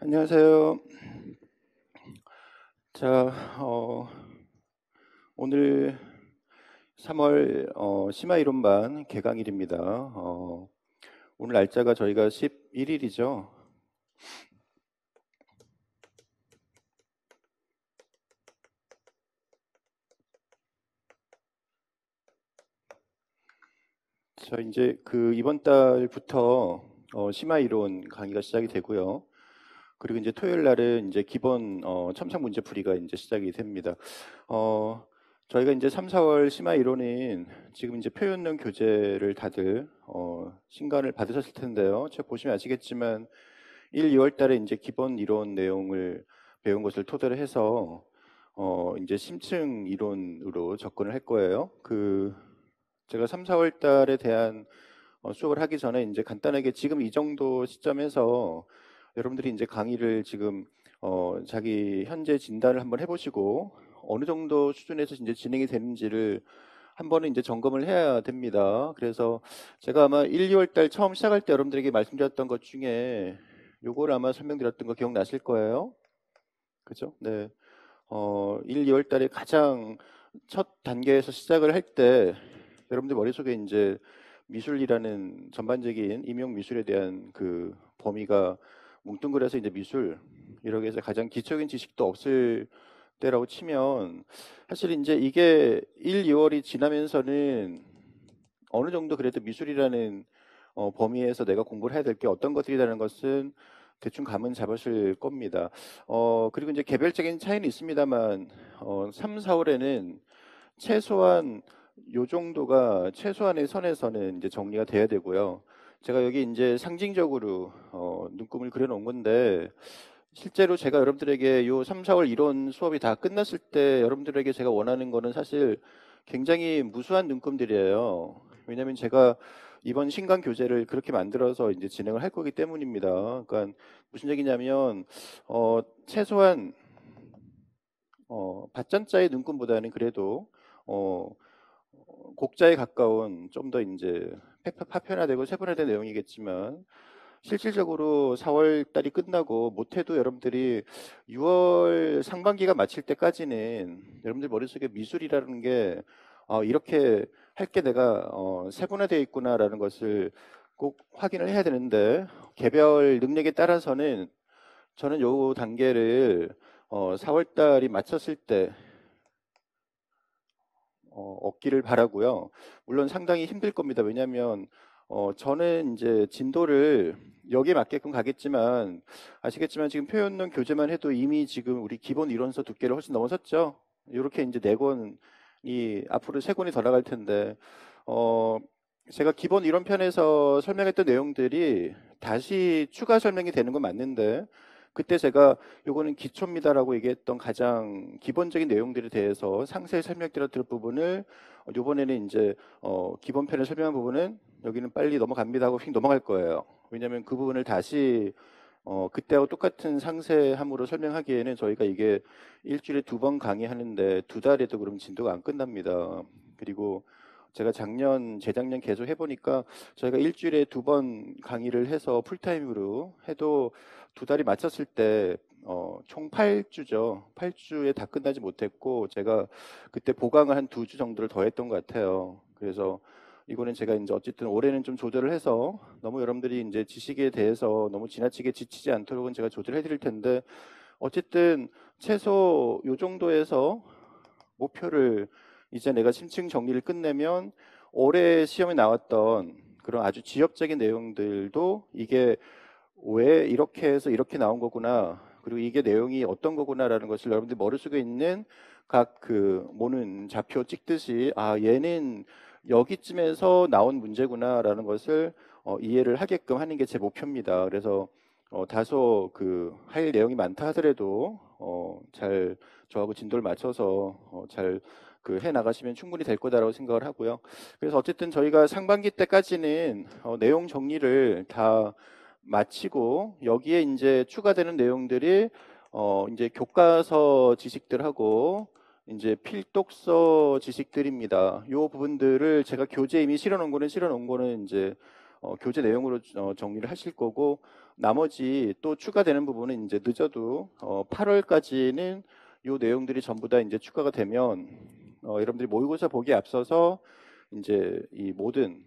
안녕하세요. 자, 오늘 3월 심화 이론반 개강일입니다. 오늘 날짜가 저희가 11일이죠. 자, 이제 그 이번 달부터 심화 이론 강의가 시작이 되고요. 그리고 이제 토요일 날은 이제 기본 첨삭 문제풀이가 이제 시작이 됩니다. 어, 저희가 이제 3, 4월 심화 이론은 지금 이제 표현능 교재를 다들 신간을 받으셨을 텐데요. 제가 보시면 아시겠지만 1, 2월 달에 이제 기본 이론 내용을 배운 것을 토대로 해서 이제 심층 이론으로 접근을 할 거예요. 제가 3, 4월 달에 대한 수업을 하기 전에 이제 간단하게 지금 이 정도 시점에서 여러분들이 이제 강의를 지금 자기 현재 진단을 한번 해보시고 어느 정도 수준에서 이제 진행이 되는지를 한 번은 이제 점검을 해야 됩니다. 그래서 제가 아마 1, 2월 달 처음 시작할 때 여러분들에게 말씀드렸던 것 중에 요걸 아마 설명드렸던 거 기억나실 거예요. 그죠? 네. 1, 2월 달에 가장 첫 단계에서 시작을 할 때 여러분들 머릿속에 이제 미술이라는 전반적인 임용 미술에 대한 그 범위가 뭉뚱그려서 이제 미술 이렇게 해서 가장 기초적인 지식도 없을 때라고 치면 사실 이제 이게 1, 2월이 지나면서는 어느 정도 그래도 미술이라는 범위에서 내가 공부를 해야 될 게 어떤 것들이라는 것은 대충 감은 잡으실 겁니다. 그리고 이제 개별적인 차이는 있습니다만 3, 4월에는 최소한 요 정도가 최소한의 선에서는 이제 정리가 돼야 되고요. 제가 여기 이제 상징적으로 눈금을 그려놓은 건데 실제로 제가 여러분들에게 요 3, 4월 이론 수업이 다 끝났을 때 여러분들에게 제가 원하는 거는 사실 굉장히 무수한 눈금들이에요. 왜냐하면 제가 이번 신강 교재를 그렇게 만들어서 이제 진행을 할 거기 때문입니다. 그러니까 무슨 얘기냐면 최소한 밭전자의 눈금보다는 그래도 어, 곡자에 가까운 좀 더 이제 파편화되고 세분화된 내용이겠지만 실질적으로 4월 달이 끝나고 못해도 여러분들이 6월 상반기가 마칠 때까지는 여러분들 머릿속에 미술이라는 게 이렇게 할 게 내가 세분화되어 있구나라는 것을 꼭 확인을 해야 되는데 개별 능력에 따라서는 저는 요 단계를 4월 달이 마쳤을 때 얻기를 바라고요. 물론 상당히 힘들 겁니다. 왜냐하면 저는 이제 진도를 여기에 맞게끔 가겠지만 아시겠지만 지금 표현론 교재만 해도 이미 지금 우리 기본 이론서 두께를 훨씬 넘어섰죠. 이렇게 이제 네 권이 앞으로 세 권이 더 나갈 텐데 어, 제가 기본 이론 편에서 설명했던 내용들이 다시 추가 설명이 되는 건 맞는데 그때 제가 요거는 기초입니다라고 얘기했던 가장 기본적인 내용들에 대해서 상세히 설명드렸던 부분을 요번에는 이제 기본 편에 설명한 부분은 여기는 빨리 넘어갑니다 하고 휙 넘어갈 거예요. 왜냐하면 그 부분을 다시 그때하고 똑같은 상세함으로 설명하기에는 저희가 이게 일주일에 2번 강의하는데 2달에도 그럼 진도가 안 끝납니다. 그리고 제가 재작년 계속 해보니까 저희가 일주일에 2번 강의를 해서 풀타임으로 해도 2달이 맞췄을 때 총 8주죠. 8주에 다 끝나지 못했고 제가 그때 보강을 한 2주 정도를 더 했던 것 같아요. 그래서 이거는 제가 이제 어쨌든 올해는 좀 조절을 해서 너무 여러분들이 이제 지식에 대해서 너무 지나치게 지치지 않도록은 제가 조절해 드릴 텐데 어쨌든 최소 요 정도에서 목표를 이제 내가 심층 정리를 끝내면 올해 시험에 나왔던 그런 아주 지역적인 내용들도 이게 왜 이렇게 해서 이렇게 나온 거구나. 그리고 이게 내용이 어떤 거구나라는 것을 여러분들 머릿속에 있는 각 그 모는 좌표 찍듯이 얘는 여기쯤에서 나온 문제구나라는 것을 이해를 하게끔 하는 게 제 목표입니다. 그래서 다소 그 할 내용이 많다 하더라도 잘 저하고 진도를 맞춰서 잘 그 해 나가시면 충분히 될 거다라고 생각을 하고요. 그래서 어쨌든 저희가 상반기 때까지는 내용 정리를 다 마치고 여기에 이제 추가되는 내용들이 이제 교과서 지식들하고 이제 필독서 지식들입니다. 요 부분들을 제가 교재에 이미 실어놓은 거는 이제 교재 내용으로 정리를 하실 거고, 나머지 또 추가되는 부분은 이제 늦어도 8월까지는 요 내용들이 전부 다 이제 추가가 되면 여러분들이 모의고사 보기에 앞서서 이제 이 모든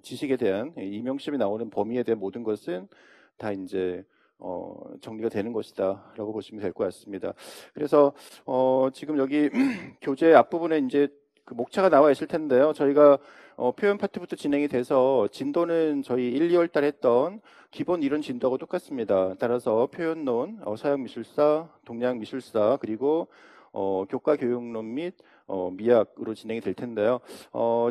지식에 대한 임용 시험에 나오는 범위에 대한 모든 것은 다 이제 정리가 되는 것이다라고 보시면 될 것 같습니다. 그래서 지금 여기 교재 앞부분에 이제 그 목차가 나와 있을 텐데요. 저희가 표현 파트부터 진행이 돼서 진도는 저희 1, 2월 달에 했던 기본 이론 진도하고 똑같습니다. 따라서 표현론, 서양미술사, 동양미술사, 그리고 교과교육론 및 미학으로 진행이 될 텐데요.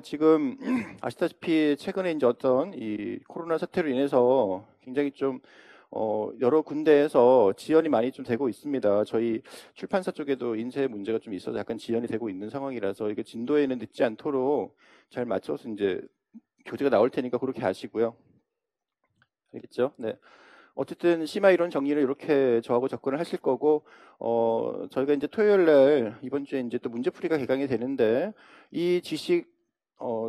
지금 아시다시피 최근에 이제 어떤 이 코로나 사태로 인해서 굉장히 좀 여러 군데에서 지연이 많이 좀 되고 있습니다. 저희 출판사 쪽에도 인쇄 문제가 좀 있어서 약간 지연이 되고 있는 상황이라서 이게 진도에는 늦지 않도록 잘 맞춰서 이제 교재가 나올 테니까 그렇게 하시고요. 알겠죠? 네. 어쨌든 심화 이론 정리를 이렇게 저하고 접근을 하실 거고, 저희가 이제 토요일 날 이번 주에 이제 또 문제풀이가 개강이 되는데 이 지식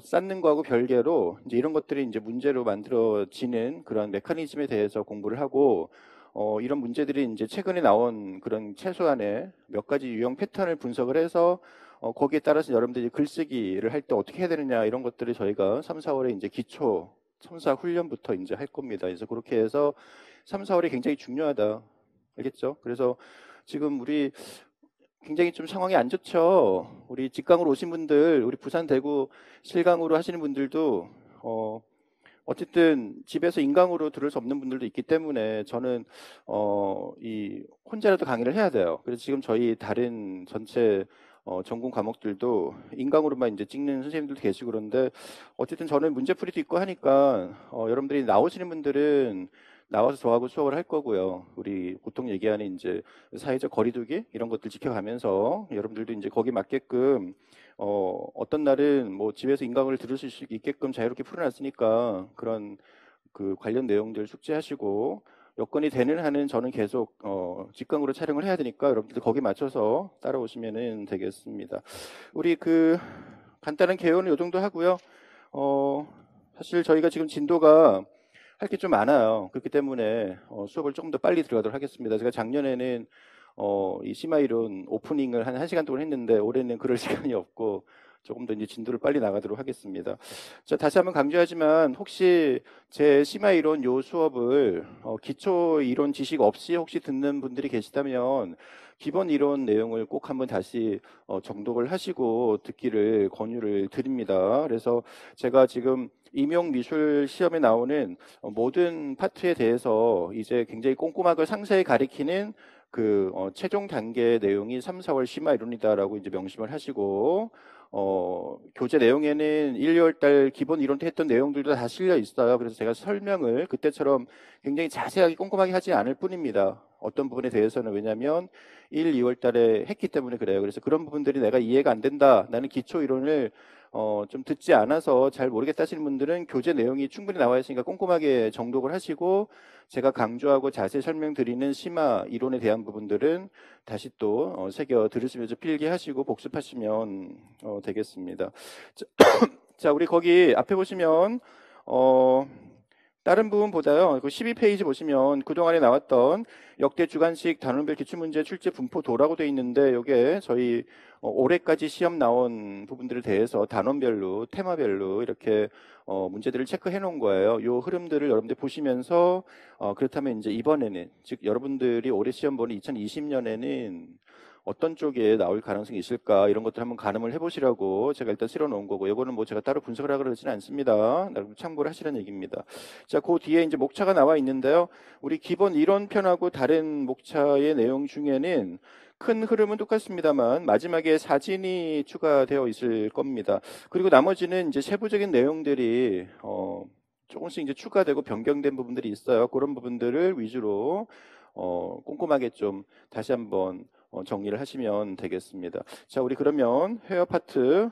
쌓는 거하고 별개로 이제 이런 것들이 이제 문제로 만들어지는 그런 메커니즘에 대해서 공부를 하고, 이런 문제들이 이제 최근에 나온 그런 최소한의 몇 가지 유형 패턴을 분석을 해서 거기에 따라서 여러분들이 글쓰기를 할 때 어떻게 해야 되느냐 이런 것들을 저희가 3, 4월에 이제 기초 첨사 훈련부터 이제 할 겁니다. 그래서 그렇게 해서 3, 4월이 굉장히 중요하다. 알겠죠? 그래서 지금 우리 굉장히 좀 상황이 안 좋죠. 우리 직강으로 오신 분들, 우리 부산, 대구 실강으로 하시는 분들도 어쨌든 집에서 인강으로 들을 수 없는 분들도 있기 때문에 저는 이 혼자라도 강의를 해야 돼요. 그래서 지금 저희 다른 전체 전공 과목들도 인강으로만 이제 찍는 선생님들도 계시고 그런데 어쨌든 저는 문제풀이도 있고 하니까 여러분들이 나오시는 분들은 나와서 저하고 수업을 할 거고요. 우리 보통 얘기하는 이제 사회적 거리두기 이런 것들 지켜가면서 여러분들도 이제 거기 맞게끔 어떤 날은 뭐 집에서 인강을 들을 수 있게끔 자유롭게 풀어놨으니까 그런 그 관련 내용들 숙지하시고 여건이 되는 한은 저는 계속 직강으로 촬영을 해야 되니까 여러분들 거기 맞춰서 따라오시면 되겠습니다. 우리 그 간단한 개요는 이 정도 하고요. 사실 저희가 지금 진도가 할 게 좀 많아요. 그렇기 때문에 수업을 조금 더 빨리 들어가도록 하겠습니다. 제가 작년에는 이 심화 이론 오프닝을 한 1시간 동안 했는데 올해는 그럴 시간이 없고 조금 더 이제 진도를 빨리 나가도록 하겠습니다. 자, 다시 한번 강조하지만 혹시 제 심화 이론 요 수업을 기초 이론 지식 없이 혹시 듣는 분들이 계시다면 기본 이론 내용을 꼭 한번 다시 정독을 하시고 듣기를 권유를 드립니다. 그래서 제가 지금 임용 미술 시험에 나오는 모든 파트에 대해서 이제 굉장히 꼼꼼하게 상세히 가리키는 그 최종 단계 내용이 3, 4월 심화 이론이다라고 이제 명심을 하시고 교재 내용에는 1, 2월 달 기본 이론 때 했던 내용들도 다 실려 있어요. 그래서 제가 설명을 그때처럼 굉장히 자세하게 꼼꼼하게 하지 않을 뿐입니다. 어떤 부분에 대해서는 왜냐하면 1, 2월 달에 했기 때문에 그래요. 그래서 그런 부분들이 내가 이해가 안 된다. 나는 기초 이론을 좀 듣지 않아서 잘 모르겠다 하시는 분들은 교재 내용이 충분히 나와 있으니까 꼼꼼하게 정독을 하시고 제가 강조하고 자세히 설명드리는 심화 이론에 대한 부분들은 다시 또 새겨 들으시면서 필기하시고 복습하시면 되겠습니다. 자, 자, 우리 거기 앞에 보시면 다른 부분보다요. 그 12페이지 보시면 그동안에 나왔던 역대 주관식 단원별 기출문제 출제 분포도라고 되어 있는데 이게 저희 올해까지 시험 나온 부분들에 대해서 단원별로 테마별로 이렇게 문제들을 체크해 놓은 거예요. 요 흐름들을 여러분들 보시면서 그렇다면 이제 이번에는 즉 여러분들이 올해 시험 보는 2020년에는 어떤 쪽에 나올 가능성이 있을까 이런 것들 한번 가늠을 해보시라고 제가 일단 실어 놓은 거고 이거는 뭐 제가 따로 분석을 하고 그러지는 않습니다. 여러분 참고를 하시라는 얘기입니다. 자, 그 뒤에 이제 목차가 나와 있는데요. 우리 기본 이론편하고 다른 목차의 내용 중에는 큰 흐름은 똑같습니다만 마지막에 사진이 추가되어 있을 겁니다. 그리고 나머지는 이제 세부적인 내용들이 조금씩 이제 추가되고 변경된 부분들이 있어요. 그런 부분들을 위주로 꼼꼼하게 좀 다시 한번 정리를 하시면 되겠습니다. 자, 우리 그러면 회화 파트,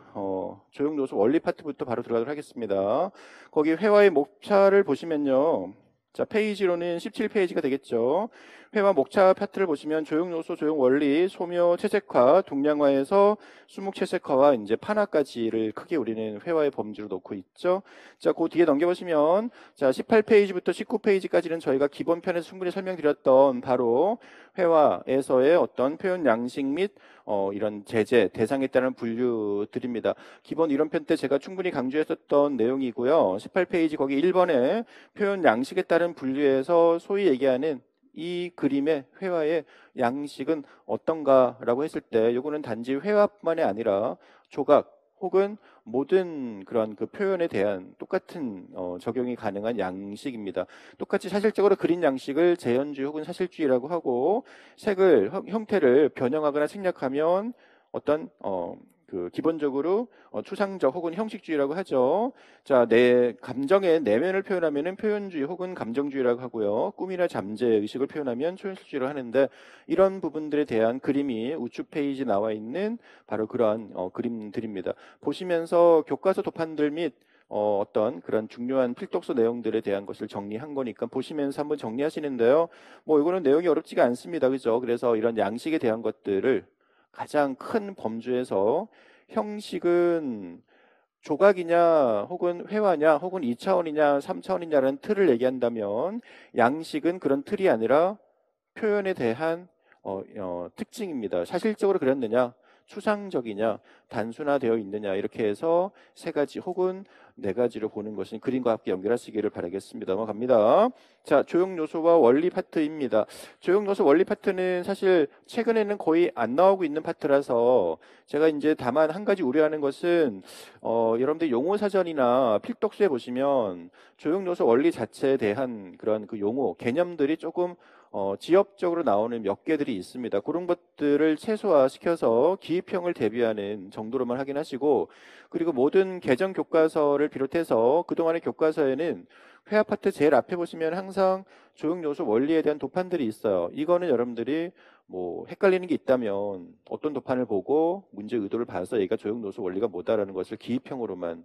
조형노수 원리 파트부터 바로 들어가도록 하겠습니다. 거기 회화의 목차를 보시면요. 자, 페이지로는 17페이지가 되겠죠. 회화 목차 파트를 보시면 조형 요소, 조형 원리, 소묘, 채색화, 동량화에서 수묵 채색화와 이제 판화까지를 크게 우리는 회화의 범주로 놓고 있죠. 자, 그 뒤에 넘겨보시면 자, 18페이지부터 19페이지까지는 저희가 기본 편에서 충분히 설명드렸던 바로 회화에서의 어떤 표현 양식 및 이런 제재, 대상에 따른 분류들입니다. 기본 이론편 때 제가 충분히 강조했었던 내용이고요. 18페이지 거기 1번에 표현 양식에 따른 분류에서 소위 얘기하는 이 그림의 회화의 양식은 어떤가라고 했을 때 요거는 단지 회화뿐만이 아니라 조각 혹은 모든 그런 그 표현에 대한 똑같은 적용이 가능한 양식입니다. 똑같이 사실적으로 그린 양식을 재현주의 혹은 사실주의라고 하고 색을 형태를 변형하거나 생략하면 어떤 그 기본적으로 추상적 혹은 형식주의라고 하죠. 자, 내 감정의 내면을 표현하면은 표현주의 혹은 감정주의라고 하고요. 꿈이나 잠재 의식을 표현하면 초현실주의로 하는데 이런 부분들에 대한 그림이 우측 페이지 나와 있는 바로 그러한 그림들입니다. 보시면서 교과서 도판들 및 어떤 그런 중요한 필독서 내용들에 대한 것을 정리한 거니까 보시면서 한번 정리하시는데요. 뭐 이거는 내용이 어렵지가 않습니다. 그죠? 그래서 이런 양식에 대한 것들을 가장 큰 범주에서 형식은 조각이냐 혹은 회화냐 혹은 2차원이냐 3차원이냐라는 틀을 얘기한다면 양식은 그런 틀이 아니라 표현에 대한 특징입니다. 사실적으로 그렸느냐 추상적이냐 단순화되어 있느냐 이렇게 해서 세 가지 혹은 네 가지로 보는 것은 그림과 함께 연결하시기를 바라겠습니다. 넘어갑니다. 자, 조형 요소와 원리 파트입니다. 조형 요소 원리 파트는 사실 최근에는 거의 안 나오고 있는 파트라서 제가 이제 다만 한 가지 우려하는 것은 여러분들 용어 사전이나 필독서에 보시면 조형 요소 원리 자체에 대한 그런 그 용어 개념들이 조금 지역적으로 나오는 몇 개들이 있습니다. 그런 것들을 최소화시켜서 기입형을 대비하는 정도로만 확인하시고 그리고 모든 개정 교과서를 비롯해서 그동안의 교과서에는 회화 파트 제일 앞에 보시면 항상 조형 요소 원리에 대한 도판들이 있어요. 이거는 여러분들이 뭐 헷갈리는 게 있다면 어떤 도판을 보고 문제 의도를 봐서 얘가 조형 요소 원리가 뭐다라는 것을 기입형으로만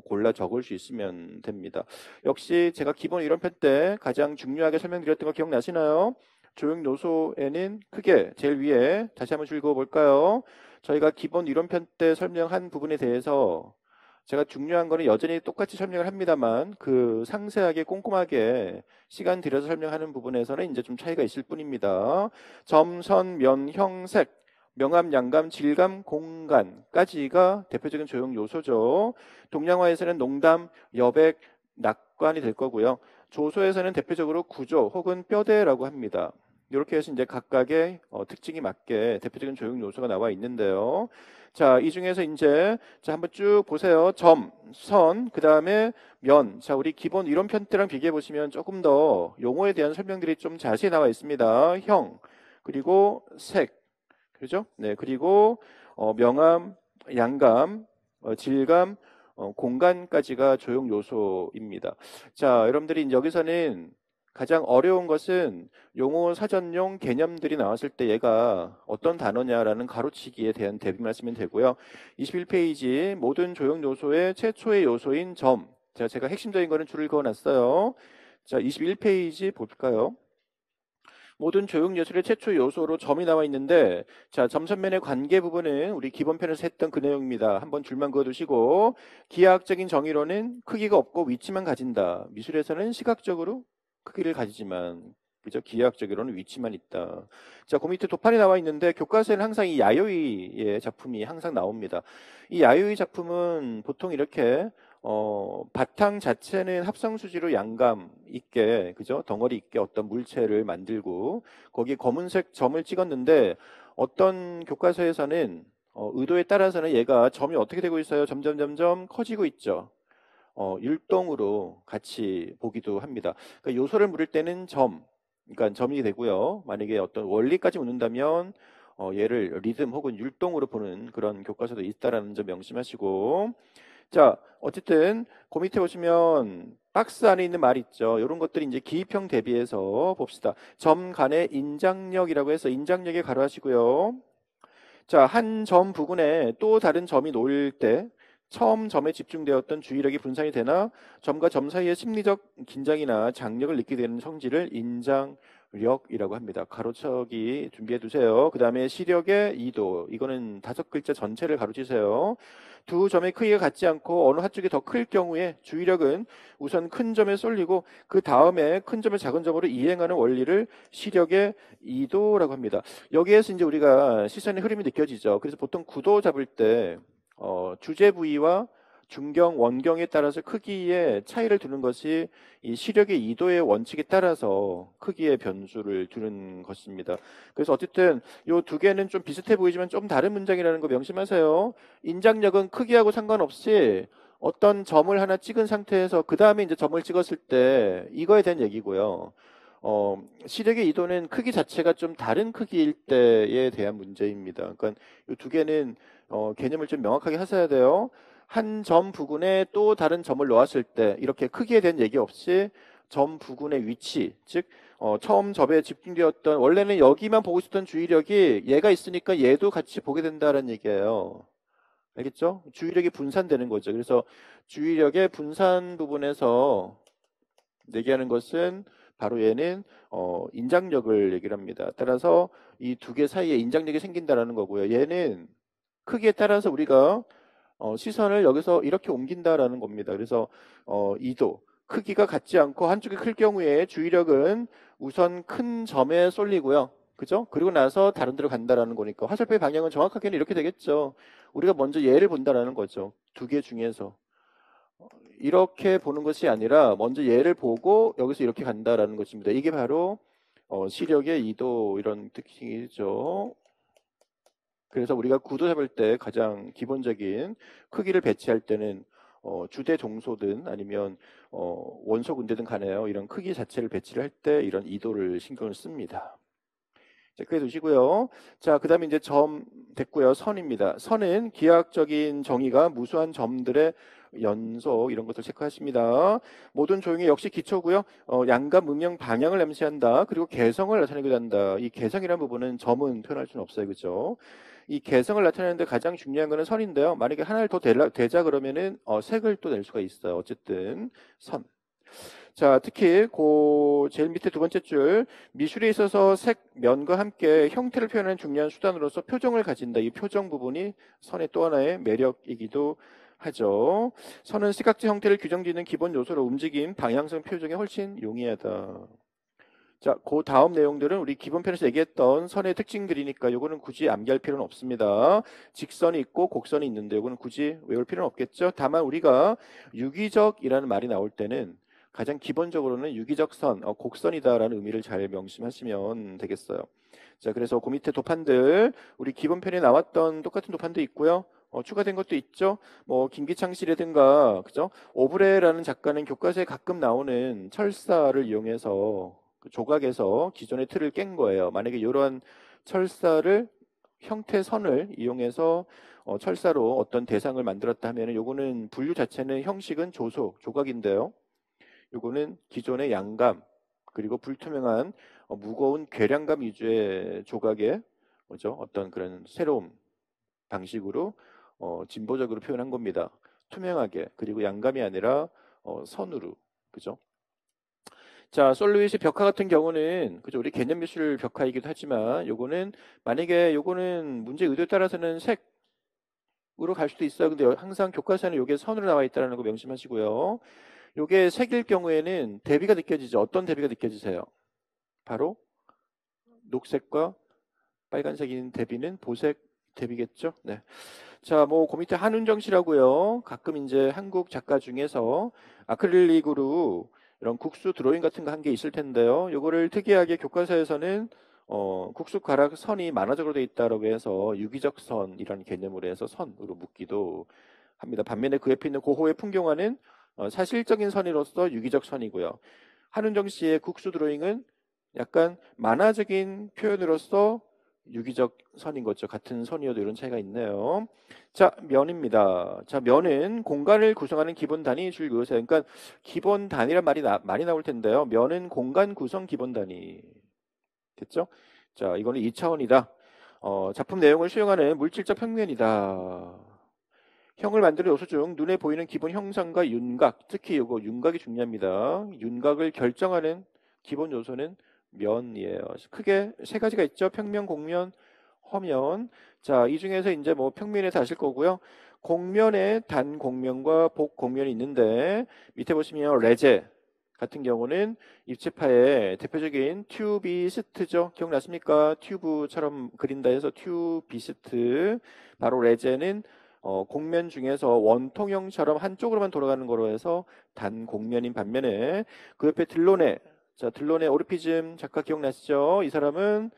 골라 적을 수 있으면 됩니다. 역시 제가 기본 이론편 때 가장 중요하게 설명드렸던 거 기억나시나요? 조형 요소에는 크게 제일 위에 다시 한번 읽어 볼까요? 저희가 기본 이론편 때 설명한 부분에 대해서 제가 중요한 거는 여전히 똑같이 설명을 합니다만 그 상세하게 꼼꼼하게 시간 들여서 설명하는 부분에서는 이제 좀 차이가 있을 뿐입니다. 점, 선, 면, 형, 색 명암, 양감, 질감, 공간까지가 대표적인 조형 요소죠. 동양화에서는 농담, 여백, 낙관이 될 거고요. 조소에서는 대표적으로 구조 혹은 뼈대라고 합니다. 이렇게 해서 이제 각각의 특징이 맞게 대표적인 조형 요소가 나와 있는데요. 자, 이 중에서 이제 자 한번 쭉 보세요. 점, 선, 그 다음에 면. 자, 우리 기본 이론편 때랑 비교해 보시면 조금 더 용어에 대한 설명들이 좀 자세히 나와 있습니다. 형, 그리고 색. 그죠? 네, 그리고 명암, 양감, 질감, 공간까지가 조형 요소입니다. 자, 여러분들이 이제 여기서는 가장 어려운 것은 용어 사전용 개념들이 나왔을 때 얘가 어떤 단어냐라는 가로치기에 대한 대비만 하시면 되고요. 21페이지 모든 조형 요소의 최초의 요소인 점. 자, 제가 핵심적인 거는 줄을 그어놨어요. 자, 21페이지 볼까요? 모든 조형 예술의 최초 요소로 점이 나와 있는데 자, 점선면의 관계 부분은 우리 기본편에서 했던 그 내용입니다. 한번 줄만 그어두시고 기하학적인 정의로는 크기가 없고 위치만 가진다. 미술에서는 시각적으로 크기를 가지지만 그죠? 기하학적으로는 위치만 있다. 자, 그 밑에 도판이 나와 있는데 교과서에는 항상 이 야요이의 작품이 항상 나옵니다. 이 야요이 작품은 보통 이렇게 바탕 자체는 합성수지로 양감 있게, 그죠? 덩어리 있게 어떤 물체를 만들고, 거기에 검은색 점을 찍었는데, 어떤 교과서에서는, 의도에 따라서는 얘가 점이 어떻게 되고 있어요? 점점 커지고 있죠. 율동으로 같이 보기도 합니다. 그러니까 요소를 물을 때는 점, 그러니까 점이 되고요. 만약에 어떤 원리까지 묻는다면, 얘를 리듬 혹은 율동으로 보는 그런 교과서도 있다라는 점 명심하시고, 자, 어쨌든 그 밑에 보시면 박스 안에 있는 말 있죠. 이런 것들이 이제 기입형 대비해서 봅시다. 점 간의 인장력이라고 해서 인장력에 가로하시고요. 자, 한 점 부근에 또 다른 점이 놓일 때 처음 점에 집중되었던 주의력이 분산이 되나 점과 점 사이의 심리적 긴장이나 장력을 느끼게 되는 성질을 인장력이라고 합니다. 가로쳐기 준비해 두세요. 그 다음에 시력의 이도, 이거는 5글자 전체를 가로치세요. 두 점의 크기가 같지 않고 어느 한쪽이 더 클 경우에 주의력은 우선 큰 점에 쏠리고 그 다음에 큰 점을 작은 점으로 이행하는 원리를 시력의 이도라고 합니다. 여기에서 이제 우리가 시선의 흐름이 느껴지죠. 그래서 보통 구도 잡을 때 주제 부위와 중경, 원경에 따라서 크기의 차이를 두는 것이 이 시력의 이도의 원칙에 따라서 크기의 변수를 두는 것입니다. 그래서 어쨌든 이 두 개는 좀 비슷해 보이지만 좀 다른 문장이라는 거 명심하세요. 인장력은 크기하고 상관없이 어떤 점을 하나 찍은 상태에서 그 다음에 이제 점을 찍었을 때 이거에 대한 얘기고요. 시력의 이도는 크기 자체가 좀 다른 크기일 때에 대한 문제입니다. 그러니까 이 두 개는 개념을 좀 명확하게 하셔야 돼요. 한 점 부근에 또 다른 점을 놓았을 때 이렇게 크기에 대한 얘기 없이 점 부근의 위치, 즉 처음 점에 집중되었던 원래는 여기만 보고 있었던 주의력이 얘가 있으니까 얘도 같이 보게 된다는 얘기예요. 알겠죠? 주의력이 분산되는 거죠. 그래서 주의력의 분산 부분에서 얘기하는 것은 바로 얘는 인장력을 얘기를 합니다. 따라서 이 두 개 사이에 인장력이 생긴다라는 거고요. 얘는 크기에 따라서 우리가 시선을 여기서 이렇게 옮긴다라는 겁니다. 그래서 이도 크기가 같지 않고 한쪽이 클 경우에 주의력은 우선 큰 점에 쏠리고요. 그죠? 그리고 나서 다른 데로 간다라는 거니까 화살표의 방향은 정확하게는 이렇게 되겠죠. 우리가 먼저 얘를 본다라는 거죠. 두 개 중에서. 이렇게 보는 것이 아니라 먼저 얘를 보고 여기서 이렇게 간다라는 것입니다. 이게 바로 시력의 이도 이런 특징이죠. 그래서 우리가 구도 잡을 때 가장 기본적인 크기를 배치할 때는 주대 동소든 아니면 원소 군대든 간에요. 이런 크기 자체를 배치를 할 때 이런 이도를 신경을 씁니다. 자, 그게 두시고요. 자, 그 다음에 이제 점 됐고요. 선입니다. 선은 기하학적인 정의가 무수한 점들의 연속 이런 것을 체크하십니다. 모든 조형이 역시 기초고요. 양감, 음영, 방향을 암시한다. 그리고 개성을 나타내기도 한다. 이 개성이라는 부분은 점은 표현할 수는 없어요. 그렇죠? 이 개성을 나타내는데 가장 중요한 거는 선인데요. 만약에 하나를 더 되자 그러면은 색을 또 낼 수가 있어요. 어쨌든 선. 자, 특히 제일 밑에 두 번째 줄 미술에 있어서 색, 면과 함께 형태를 표현하는 중요한 수단으로서 표정을 가진다. 이 표정 부분이 선의 또 하나의 매력이기도 하죠. 선은 시각적 형태를 규정짓는 기본 요소로 움직임, 방향성 표정에 훨씬 용이하다. 자, 그 다음 내용들은 우리 기본 편에서 얘기했던 선의 특징들이니까 요거는 굳이 암기할 필요는 없습니다. 직선이 있고 곡선이 있는데 요거는 굳이 외울 필요는 없겠죠. 다만 우리가 유기적이라는 말이 나올 때는 가장 기본적으로는 유기적 선, 곡선이다라는 의미를 잘 명심하시면 되겠어요. 자, 그래서 그 밑에 도판들 우리 기본 편에 나왔던 똑같은 도판도 있고요. 추가된 것도 있죠. 뭐 김기창 씨라든가 그죠? 오브레라는 작가는 교과서에 가끔 나오는 철사를 이용해서 그 조각에서 기존의 틀을 깬 거예요. 만약에 이러한 철사를 형태선을 이용해서 철사로 어떤 대상을 만들었다 하면 요거는 분류 자체는 형식은 조각인데요. 요거는 기존의 양감 그리고 불투명한 무거운 괴량감 위주의 조각의 뭐죠? 어떤 그런 새로운 방식으로 진보적으로 표현한 겁니다. 투명하게 그리고 양감이 아니라 선으로 그죠? 자, 솔루잇의 벽화 같은 경우는 그죠? 우리 개념 미술 벽화이기도 하지만 요거는 만약에 요거는 문제 의도에 따라서는 색으로 갈 수도 있어요. 근데 항상 교과서에는 요게 선으로 나와 있다는 거 명심하시고요. 요게 색일 경우에는 대비가 느껴지죠. 어떤 대비가 느껴지세요? 바로 녹색과 빨간색인 대비는 보색 대비겠죠? 네. 자, 뭐, 그 밑에 한운정 씨라고요. 가끔 이제 한국 작가 중에서 아크릴릭으로 이런 국수 드로잉 같은 거 한 게 있을 텐데요. 요거를 특이하게 교과서에서는 국수 가락 선이 만화적으로 돼 있다라고 해서 유기적 선이라는 개념으로 해서 선으로 묻기도 합니다. 반면에 그 옆에 있는 고호의 풍경화는 사실적인 선이로서 유기적 선이고요. 한운정 씨의 국수 드로잉은 약간 만화적인 표현으로서 유기적 선인 거죠. 같은 선이어도 이런 차이가 있네요. 자, 면입니다. 자, 면은 공간을 구성하는 기본 단위 줄 그것에 그러니까 기본 단위란 말이 많이 나올 텐데요. 면은 공간 구성 기본 단위. 됐죠? 자, 이거는 2차원이다. 작품 내용을 수용하는 물질적 평면이다. 형을 만드는 요소 중 눈에 보이는 기본 형상과 윤곽, 특히 이거 윤곽이 중요합니다. 윤곽을 결정하는 기본 요소는 면이에요. 크게 세 가지가 있죠. 평면, 곡면, 허면. 자, 이 중에서 이제 뭐 평면에서 아실 거고요. 곡면에 단곡면과 복곡면이 있는데 밑에 보시면 레제 같은 경우는 입체파의 대표적인 튜비스트죠. 기억나십니까? 튜브처럼 그린다 해서 튜비스트. 바로 레제는 곡면 중에서 원통형처럼 한쪽으로만 돌아가는 거로 해서 단곡면인 반면에 그 옆에 들로네. 자, 들로네 오르피즘 작가 기억나시죠? 이 사람은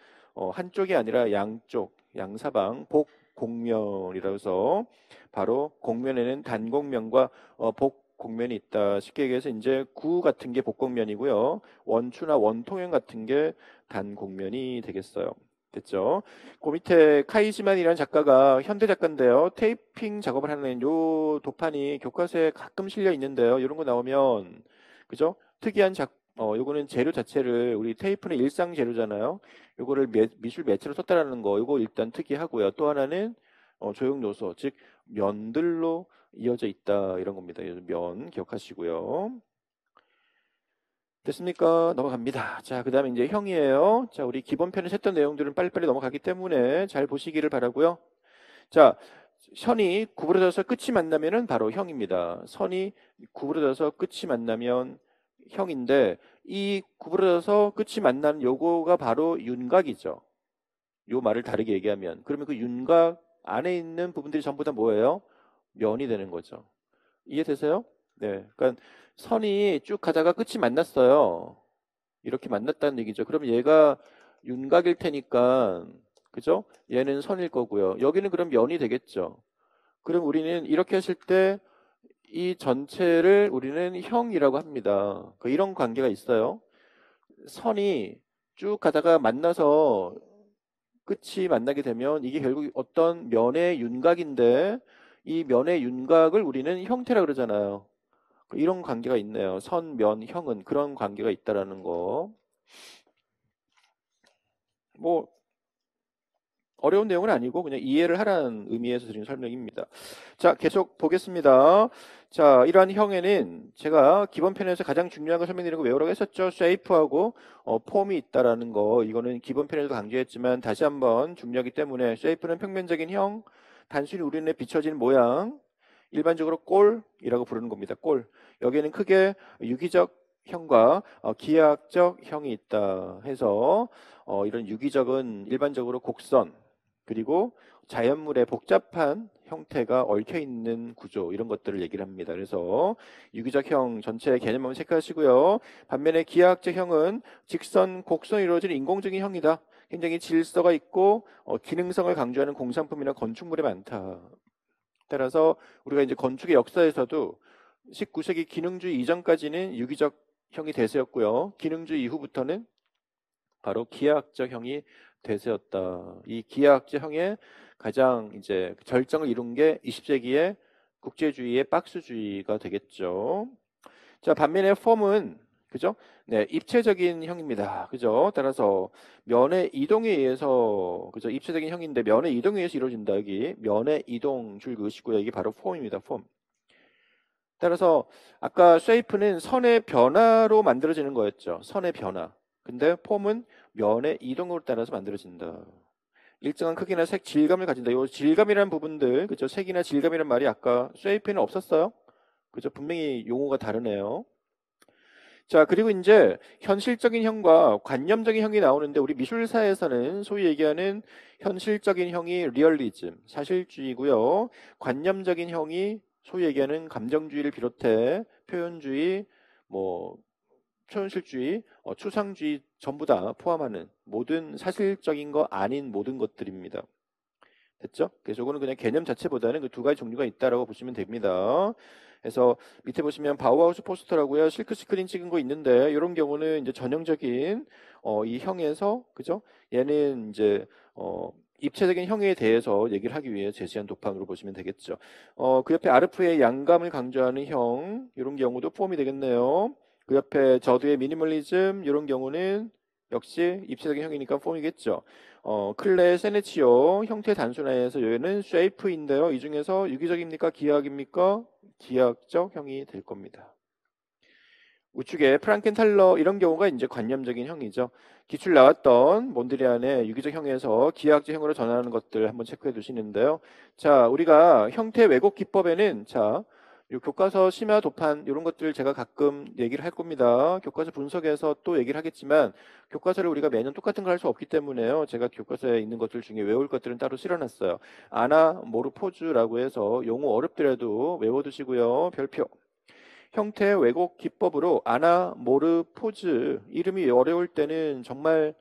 한쪽이 아니라 양쪽, 양사방 복곡면이라고 해서 바로 곡면에는 단곡면과 복곡면이 있다. 쉽게 얘기해서 이제 구 같은 게 복곡면이고요. 원추나 원통형 같은 게 단곡면이 되겠어요. 됐죠? 그 밑에 카이지만이라는 작가가 현대 작가인데요. 테이핑 작업을 하는 요 도판이 교과서에 가끔 실려 있는데요. 이런 거 나오면 그죠? 특이한 요거는 재료 자체를 우리 테이프는 일상 재료잖아요. 요거를 미술 매체로 썼다라는 거, 요거 일단 특이하고요. 또 하나는 조형 요소, 즉 면들로 이어져 있다 이런 겁니다. 면 기억하시고요. 됐습니까? 넘어갑니다. 자, 그 다음에 이제 형이에요. 자, 우리 기본 편에서 했던 내용들은 빨리빨리 넘어가기 때문에 잘 보시기를 바라고요. 자, 선이 구부러져서 끝이 만나면은 바로 형입니다. 선이 구부러져서 끝이 만나면 형인데 이 구부러져서 끝이 만나는 요거가 바로 윤곽이죠. 요 말을 다르게 얘기하면 그러면 그 윤곽 안에 있는 부분들이 전부 다 뭐예요? 면이 되는 거죠. 이해되세요? 네. 그러니까 선이 쭉 가다가 끝이 만났어요. 이렇게 만났다는 얘기죠. 그럼 얘가 윤곽일 테니까 그죠? 얘는 선일 거고요. 여기는 그럼 면이 되겠죠. 그럼 우리는 이렇게 했을 때 이 전체를 우리는 형이라고 합니다. 이런 관계가 있어요. 선이 쭉 가다가 만나서 끝이 만나게 되면 이게 결국 어떤 면의 윤곽인데 이 면의 윤곽을 우리는 형태라 그러잖아요. 이런 관계가 있네요. 선, 면, 형은 그런 관계가 있다라는 거. 뭐 어려운 내용은 아니고 그냥 이해를 하라는 의미에서 드린 설명입니다. 자, 계속 보겠습니다. 자, 이러한 형에는 제가 기본 편에서 가장 중요한 걸 설명드리는 거 외우라고 했었죠. 쉐이프하고 폼이 있다라는 거. 이거는 기본 편에서도 강조했지만 다시 한번 중요하기 때문에 쉐이프는 평면적인 형, 단순히 우리는 비춰진 모양, 일반적으로 꼴이라고 부르는 겁니다. 꼴. 여기에는 크게 유기적 형과 기하학적 형이 있다 해서 이런 유기적은 일반적으로 곡선 그리고 자연물의 복잡한 형태가 얽혀 있는 구조 이런 것들을 얘기를 합니다. 그래서 유기적형 전체의 개념 한번 체크하시고요. 반면에 기하학적형은 직선, 곡선이 이루어진 인공적인 형이다. 굉장히 질서가 있고 기능성을 강조하는 공산품이나 건축물이 많다. 따라서 우리가 이제 건축의 역사에서도 19세기 기능주의 이전까지는 유기적형이 대세였고요. 기능주의 이후부터는 바로 기하학적형이 대세였다. 이 기하학적형의 가장 이제 절정을 이룬 게 20세기의 국제주의의 박스주의가 되겠죠. 자, 반면에 폼은 그죠? 네, 입체적인 형입니다. 그죠? 따라서 면의 이동에 의해서 그죠? 입체적인 형인데 면의 이동에 의해서 이루어진다. 여기 면의 이동 줄 그으시고요. 이게 바로 폼입니다. 폼. 따라서 아까 쉐이프는 선의 변화로 만들어지는 거였죠. 선의 변화. 근데 폼은 면의 이동으로 따라서 만들어진다. 일정한 크기나 색, 질감을 가진다. 이 질감이라는 부분들, 그죠? 색이나 질감이라는 말이 아까 쉐이프에는 없었어요. 그죠? 분명히 용어가 다르네요. 자, 그리고 이제 현실적인 형과 관념적인 형이 나오는데 우리 미술사에서는 소위 얘기하는 현실적인 형이 리얼리즘, 사실주의고요. 관념적인 형이 소위 얘기하는 감정주의를 비롯해 표현주의, 뭐 초현실주의, 추상주의 전부 다 포함하는 모든 사실적인 거 아닌 모든 것들입니다. 됐죠? 그래서 이거는 그냥 개념 자체보다는 그 두 가지 종류가 있다라고 보시면 됩니다. 그래서 밑에 보시면 바우하우스 포스터라고요. 실크 스크린 찍은 거 있는데 이런 경우는 이제 전형적인 이 형에서 그죠? 얘는 이제 입체적인 형에 대해서 얘기를 하기 위해 제시한 도판으로 보시면 되겠죠. 그 옆에 아르프의 양감을 강조하는 형 이런 경우도 포함이 되겠네요. 그 옆에 저드의 미니멀리즘 이런 경우는 역시 입체적인 형이니까 폼이겠죠. 클레 세네치오 형태 단순화해서 여기는 쉐이프인데요. 이 중에서 유기적입니까? 기하학입니까? 기하학적 형이 될 겁니다. 우측에 프랑켄탈러 이런 경우가 이제 관념적인 형이죠. 기출 나왔던 몬드리안의 유기적 형에서 기하학적 형으로 전환하는 것들 한번 체크해 두시는데요. 자, 우리가 형태 왜곡 기법에는 자, 요 교과서 심화 도판 이런 것들 제가 가끔 얘기를 할 겁니다. 교과서 분석에서 또 얘기를 하겠지만 교과서를 우리가 매년 똑같은 걸 할 수 없기 때문에요. 제가 교과서에 있는 것들 중에 외울 것들은 따로 실어놨어요. 아나모르포즈라고 해서 용어 어렵더라도 외워두시고요. 별표. 형태 왜곡 기법으로 아나모르포즈 이름이 어려울 때는 정말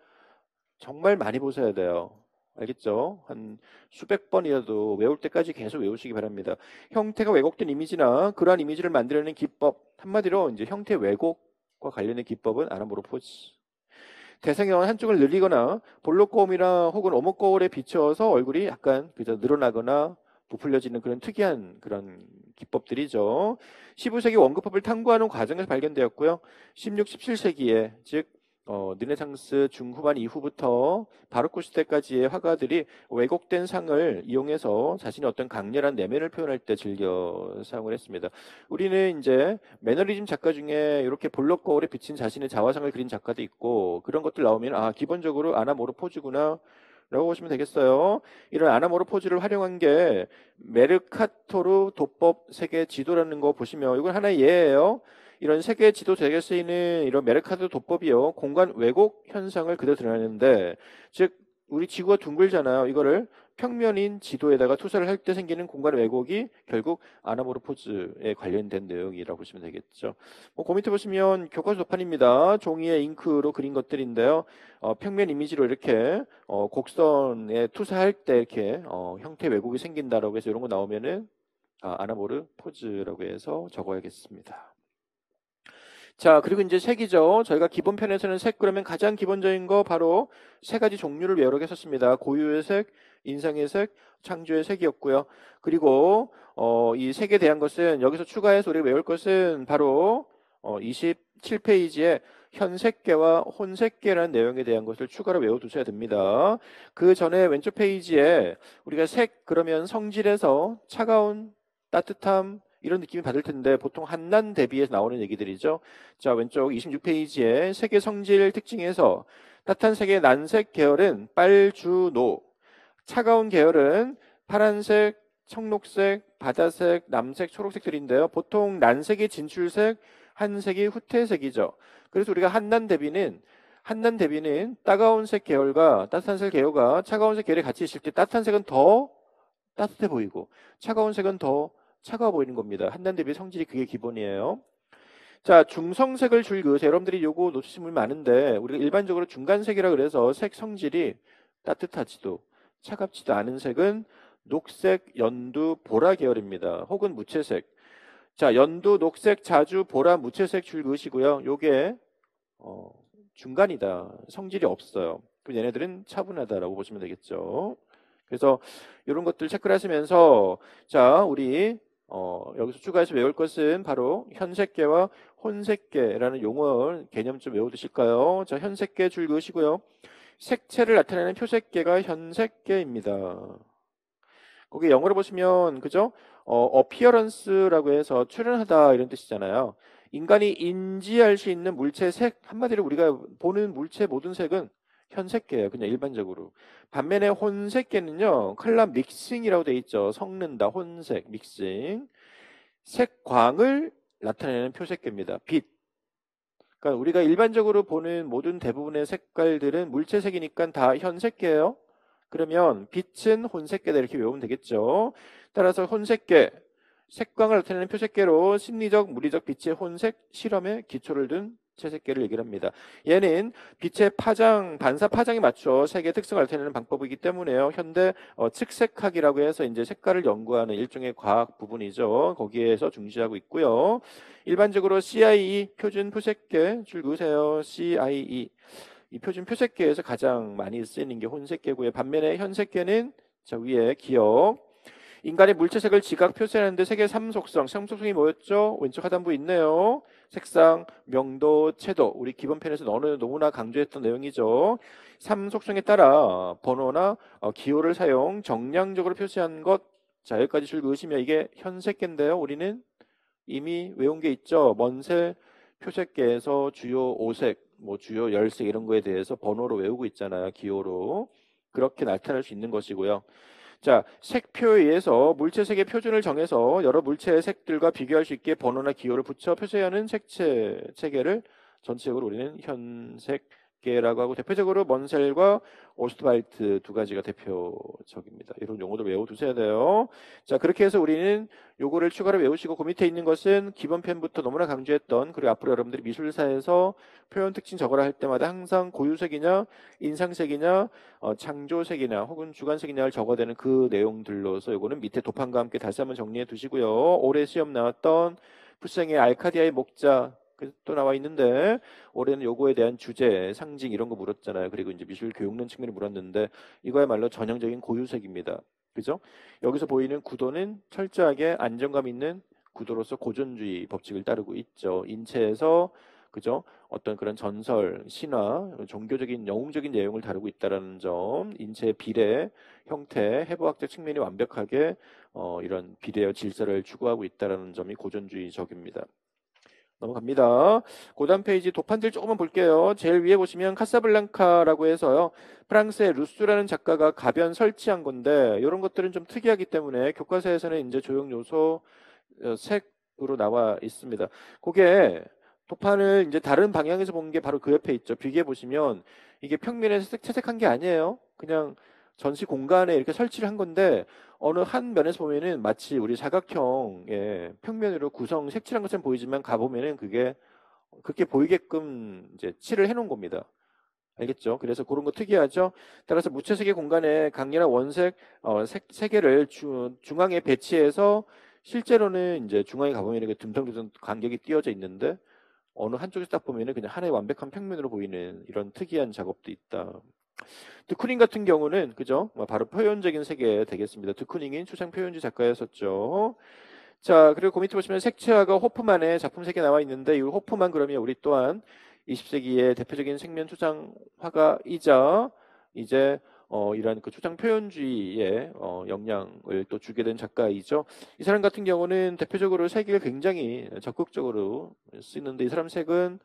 많이 보셔야 돼요. 알겠죠? 한 수백 번이라도 외울 때까지 계속 외우시기 바랍니다. 형태가 왜곡된 이미지나 그러한 이미지를 만들어내는 기법, 한마디로 이제 형태 왜곡과 관련된 기법은 아나모르포즈. 대상의 한쪽을 늘리거나 볼록 거울이나 혹은 오목 거울에 비춰서 얼굴이 약간 그저 늘어나거나 부풀려지는 그런 특이한 그런 기법들이죠. 15세기 원급법을 탐구하는 과정에서 발견되었고요. 16, 17세기에 즉 르네상스 중후반 이후부터 바로크 시대까지의 화가들이 왜곡된 상을 이용해서 자신의 어떤 강렬한 내면을 표현할 때 즐겨 사용을 했습니다. 우리는 이제 매너리즘 작가 중에 이렇게 볼록 거울에 비친 자신의 자화상을 그린 작가도 있고 그런 것들 나오면 아 기본적으로 아나모르포즈구나 라고 보시면 되겠어요. 이런 아나모르포즈를 활용한 게 메르카토르 도법 세계 지도라는 거 보시면 이건 하나의 예예요. 이런 세계 지도 되게 쓰이는 이런 메르카토르 도법이요. 공간 왜곡 현상을 그대로 드러내는데 즉 우리 지구가 둥글잖아요. 이거를 평면인 지도에다가 투사를 할 때 생기는 공간 왜곡이 결국 아나모르포즈에 관련된 내용이라고 보시면 되겠죠. 그 밑에 보시면 교과서 도판입니다. 종이에 잉크로 그린 것들인데요. 평면 이미지로 이렇게 곡선에 투사할 때 이렇게 형태 왜곡이 생긴다라고 해서 이런 거 나오면은 아나모르포즈라고 해서 적어야겠습니다. 자, 그리고 이제 색이죠. 저희가 기본 편에서는 색 그러면 가장 기본적인 거 바로 세 가지 종류를 외우라고 했었습니다. 고유의 색, 인상의 색, 창조의 색이었고요. 그리고 이 색에 대한 것은 여기서 추가해서 우리가 외울 것은 바로 27페이지에 현색계와 혼색계라는 내용에 대한 것을 추가로 외워두셔야 됩니다. 그 전에 왼쪽 페이지에 우리가 색 그러면 성질에서 차가운 따뜻함 이런 느낌이 받을 텐데 보통 한난 대비해서 나오는 얘기들이죠. 자, 왼쪽 26페이지에 색의 성질 특징에서 따뜻한 색의 난색 계열은 빨주노, 차가운 계열은 파란색, 청록색, 바다색, 남색, 초록색들인데요. 보통 난색이 진출색, 한색이 후퇴색이죠. 그래서 우리가 한난 대비는 따가운 색 계열과 따뜻한 색 계열과 차가운 색 계열이 같이 있을 때 따뜻한 색은 더 따뜻해 보이고 차가운 색은 더 차가워 보이는 겁니다. 한난 대비 성질이 그게 기본이에요. 자, 중성색을 줄 그으세요. 여러분들이 요거 놓치신 분 많은데 우리가 일반적으로 중간색이라 그래서 색 성질이 따뜻하지도 차갑지도 않은 색은 녹색, 연두, 보라 계열입니다. 혹은 무채색. 자, 연두, 녹색, 자주, 보라, 무채색 줄 그으시고요. 요게 중간이다. 성질이 없어요. 그럼 얘네들은 차분하다라고 보시면 되겠죠. 그래서 이런 것들 체크를 하시면서 자, 우리 여기서 추가해서 외울 것은 바로 현색계와 혼색계라는 용어 개념 좀 외워두실까요? 자, 현색계 줄 그으시고요. 색채를 나타내는 표색계가 현색계입니다. 거기 영어로 보시면 그죠? appearance라고 해서 출현하다 이런 뜻이잖아요. 인간이 인지할 수 있는 물체 색 한마디로 우리가 보는 물체 모든 색은 현색계예요. 그냥 일반적으로. 반면에 혼색계는요. 컬러 믹싱이라고 돼 있죠. 섞는다. 혼색, 믹싱. 색광을 나타내는 표색계입니다. 빛. 그러니까 우리가 일반적으로 보는 모든 대부분의 색깔들은 물체색이니까 다 현색계예요. 그러면 빛은 혼색계다 이렇게 외우면 되겠죠. 따라서 혼색계, 색광을 나타내는 표색계로 심리적, 물리적 빛의 혼색 실험에 기초를 둔 채색계를 얘기를 합니다. 얘는 빛의 파장, 반사 파장에 맞춰 색의 특성을 나타내는 방법이기 때문에요. 현대 측색학이라고 해서 이제 색깔을 연구하는 일종의 과학 부분이죠. 거기에서 중시하고 있고요. 일반적으로 CIE 표준 표색계 줄 그으세요. CIE 이 표준 표색계에서 가장 많이 쓰이는 게 혼색계고요. 반면에 현색계는 저 위에 기억. 인간의 물체색을 지각 표시하는데 색의 삼속성이 뭐였죠? 왼쪽 하단부 있네요. 색상, 명도, 채도. 우리 기본 편에서 너무나 강조했던 내용이죠. 3 속성에 따라 번호나 기호를 사용 정량적으로 표시한 것. 자, 여기까지 줄 그으시면 이게 현색계인데요. 우리는 이미 외운 게 있죠. 먼셀 표색계에서 주요 5색, 뭐 주요 10색 이런 거에 대해서 번호로 외우고 있잖아요. 기호로. 그렇게 나타낼 수 있는 것이고요. 자, 색표에 의해서 물체색의 표준을 정해서 여러 물체의 색들과 비교할 수 있게 번호나 기호를 붙여 표시하는 색채 체계를 전체적으로 우리는 현색계라고 하고, 대표적으로 먼셀과 오스트발트 두 가지가 대표적입니다. 이런 용어도 외워두셔야 돼요. 자, 그렇게 해서 우리는 요거를 추가로 외우시고, 그 밑에 있는 것은 기본 편부터 너무나 강조했던, 그리고 앞으로 여러분들이 미술사에서 표현 특징 적어라 할 때마다 항상 고유색이냐 인상색이냐 창조색이냐 혹은 주관색이냐를 적어대는 그 내용들로서 요거는 밑에 도판과 함께 다시 한번 정리해 두시고요. 올해 시험 나왔던 푸생의 알카디아의 목자 또 나와 있는데, 올해는 요거에 대한 주제, 상징 이런 거 물었잖아요. 그리고 이제 미술 교육론 측면을 물었는데, 이거야말로 전형적인 고유색입니다. 그죠? 여기서 보이는 구도는 철저하게 안정감 있는 구도로서 고전주의 법칙을 따르고 있죠. 인체에서 그죠? 어떤 그런 전설, 신화, 종교적인 영웅적인 내용을 다루고 있다라는 점, 인체의 비례, 형태, 해부학적 측면이 완벽하게 이런 비례와 질서를 추구하고 있다라는 점이 고전주의적입니다. 넘어갑니다. 고단 페이지 도판들 조금만 볼게요. 제일 위에 보시면 카사블랑카라고 해서요. 프랑스의 루스라는 작가가 가변 설치한 건데, 이런 것들은 좀 특이하기 때문에 교과서에서는 이제 조형 요소 색으로 나와 있습니다. 그게 도판을 이제 다른 방향에서 본 게 바로 그 옆에 있죠. 비교해 보시면 이게 평면에서 채색한 게 아니에요. 그냥 전시 공간에 이렇게 설치를 한 건데, 어느 한 면에서 보면은 마치 우리 사각형의 평면으로 구성 색칠한 것처럼 보이지만 가보면은 그게 그렇게 보이게끔 이제 칠을 해놓은 겁니다. 알겠죠? 그래서 그런 거 특이하죠. 따라서 무채색의 공간에 강렬한 원색 세 개를 중앙에 배치해서, 실제로는 이제 중앙에 가보면 이렇게 듬성듬성 간격이 띄어져 있는데 어느 한쪽에서 딱 보면은 그냥 하나의 완벽한 평면으로 보이는 이런 특이한 작업도 있다. 드쿠닝 같은 경우는 그죠? 바로 표현적인 세계 되겠습니다. 드쿠닝인 추상 표현주의 작가였었죠. 자, 그리고 그 밑에 보시면 색채화가 호프만의 작품 3개 나와 있는데, 이 호프만 그러면 우리 또한 20세기의 대표적인 색면 추상 화가이자 이제 이러한 그 추상 표현주의에 영향을 또 주게 된 작가이죠. 이 사람 같은 경우는 대표적으로 색을 굉장히 적극적으로 쓰는데, 이 사람 색은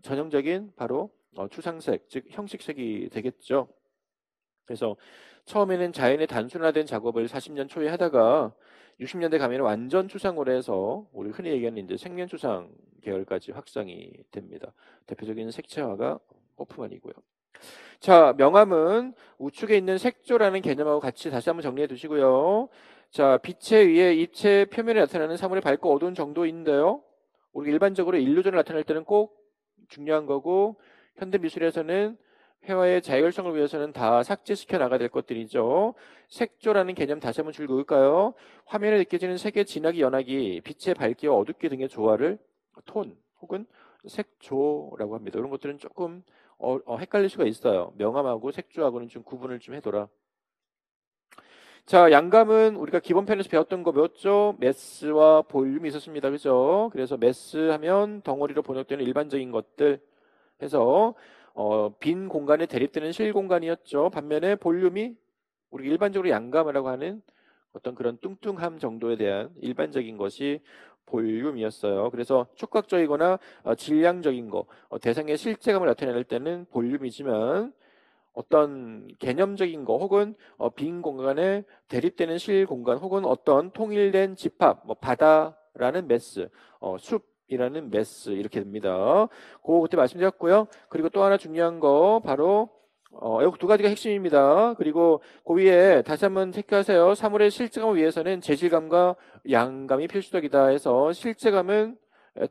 전형적인 바로 추상색, 즉 형식색이 되겠죠. 그래서 처음에는 자연의 단순화된 작업을 40년 초에 하다가 60년대 가면 완전 추상으로 해서 우리 흔히 얘기하는 이제 생면 추상 계열까지 확장이 됩니다. 대표적인 색채화가 호프만이고요. 자, 명암은 우측에 있는 색조라는 개념하고 같이 다시 한번 정리해 두시고요. 자, 빛에 의해 입체 표면에 나타나는 사물의 밝고 어두운 정도인데요. 우리 일반적으로 일루전을 나타낼 때는 꼭 중요한 거고, 현대 미술에서는 회화의 자율성을 위해서는 다 삭제시켜 나가야 될 것들이죠. 색조라는 개념 다시 한번 줄 그을까요? 화면에 느껴지는 색의 진하기, 연하기, 빛의 밝기와 어둡기 등의 조화를 톤 혹은 색조라고 합니다. 이런 것들은 조금 헷갈릴 수가 있어요. 명암하고 색조하고는 좀 구분을 좀 해둬라. 자, 양감은 우리가 기본 편에서 배웠던 거 배웠죠? 매스와 볼륨이 있었습니다. 그죠? 그래서 매스 하면 덩어리로 번역되는 일반적인 것들 해서 빈 공간에 대립되는 실 공간이었죠. 반면에 볼륨이 우리 일반적으로 양감이라고 하는 어떤 그런 뚱뚱함 정도에 대한 일반적인 것이 볼륨이었어요. 그래서 촉각적이거나 질량적인 거, 대상의 실제감을 나타낼 때는 볼륨이지만, 어떤 개념적인 거 혹은 빈 공간에 대립되는 실 공간 혹은 어떤 통일된 집합, 뭐 바다라는 매스, 숲이라는 매스 이렇게 됩니다. 그거 그때 말씀드렸고요. 그리고 또 하나 중요한 거 바로 이 두 가지가 핵심입니다. 그리고 그 위에 다시 한번 체크하세요. 사물의 실제감을 위해서는 재질감과 양감이 필수적이다 해서, 실제감은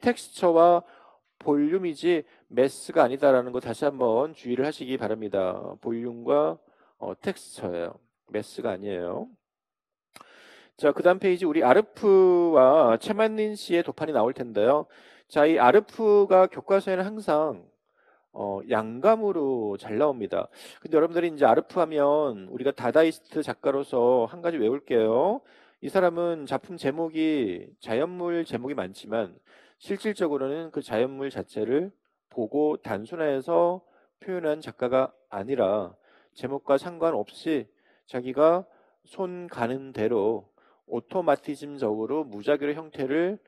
텍스처와 볼륨이지 매스가 아니다라는 거 다시 한번 주의를 하시기 바랍니다. 볼륨과 텍스처예요. 매스가 아니에요. 자, 그 다음 페이지 우리 아르프와 최만린 씨의 도판이 나올 텐데요. 자, 이 아르프가 교과서에는 항상 양감으로 잘 나옵니다. 근데 여러분들이 이제 아르프 하면 우리가 다다이스트 작가로서 한 가지 외울게요. 이 사람은 작품 제목이 자연물 제목이 많지만 실질적으로는 그 자연물 자체를 보고 단순화해서 표현한 작가가 아니라 제목과 상관없이 자기가 손 가는 대로 오토마티즘적으로 무작위로 형태를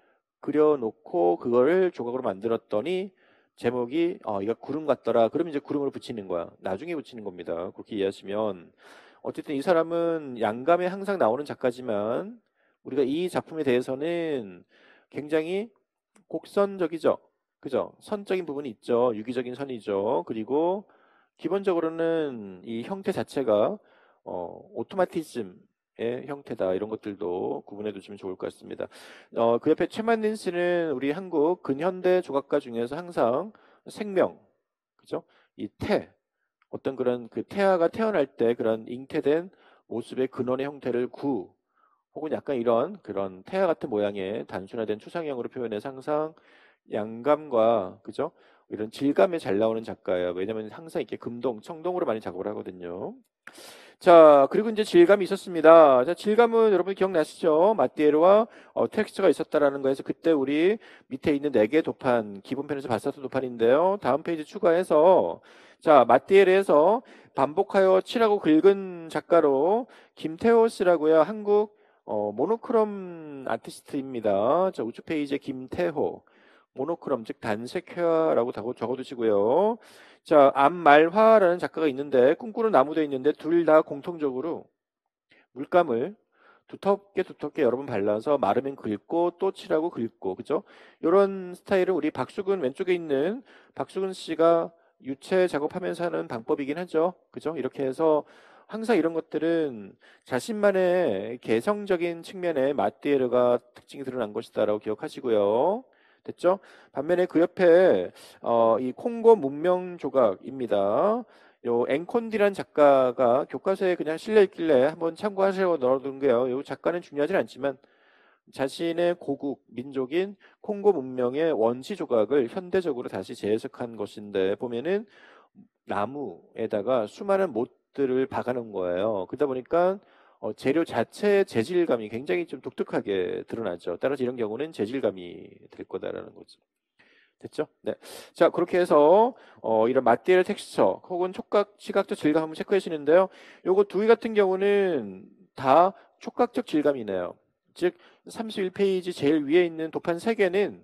그려놓고 그거를 조각으로 만들었더니 제목이 이거 구름 같더라. 그러면 이제 구름을 붙이는 거야. 나중에 붙이는 겁니다. 그렇게 이해하시면 어쨌든 이 사람은 양감에 항상 나오는 작가지만 우리가 이 작품에 대해서는 굉장히 곡선적이죠. 그죠? 선적인 부분이 있죠. 유기적인 선이죠. 그리고 기본적으로는 이 형태 자체가 오토마티즘의 형태다. 이런 것들도 구분해 두시면 좋을 것 같습니다. 그 옆에 최만린 씨는 우리 한국 근현대 조각가 중에서 항상 생명, 그죠? 이 태, 어떤 그런 그 태아가 태어날 때 그런 잉태된 모습의 근원의 형태를 구, 혹은 약간 이런 그런 태아 같은 모양의 단순화된 추상형으로 표현해서 항상 양감과 그죠? 이런 질감에 잘 나오는 작가예요. 왜냐면 항상 이렇게 금동, 청동으로 많이 작업을 하거든요. 자, 그리고 이제 질감이 있었습니다. 자, 질감은 여러분 기억나시죠? 마띠에르와 텍스처가 있었다라는 거에서 그때 우리 밑에 있는 4개 도판, 기본편에서 봤었던 도판인데요. 다음 페이지 추가해서 자, 마띠에르에서 반복하여 칠하고 긁은 작가로 김태호 씨라고요. 한국 모노크롬 아티스트입니다. 자, 우측 페이지에 김태호. 모노크롬 즉 단색 회화라고 적어두시고요. 자, 암말화라는 작가가 있는데 꿈꾸는 나무도 있는데 둘 다 공통적으로 물감을 두텁게 여러 번 발라서 마르면 긁고 또 칠하고 긁고 그죠? 이런 스타일은 우리 박수근 왼쪽에 있는 박수근 씨가 유체 작업하면서 하는 방법이긴 하죠. 그죠? 이렇게 해서 항상 이런 것들은 자신만의 개성적인 측면에 마띠에르가 특징이 드러난 것이다라고 기억하시고요. 됐죠? 반면에 그 옆에 이 콩고 문명 조각입니다. 요 앵콘디란 작가가 교과서에 그냥 실려 있길래 한번 참고하시라고 넣어둔 게요. 요 작가는 중요하진 않지만 자신의 고국 민족인 콩고 문명의 원시 조각을 현대적으로 다시 재해석한 것인데 보면은 나무에다가 수많은 못들을 박아놓은 거예요. 그러다 보니까 재료 자체의 재질감이 굉장히 좀 독특하게 드러나죠. 따라서 이런 경우는 재질감이 될 거다라는 거죠. 됐죠? 네. 자, 그렇게 해서 이런 마띠엘 텍스처 혹은 촉각, 시각적 질감 한번 체크해 주시는데요. 요거 두 개 같은 경우는 다 촉각적 질감이네요. 즉 31페이지 제일 위에 있는 도판 3개는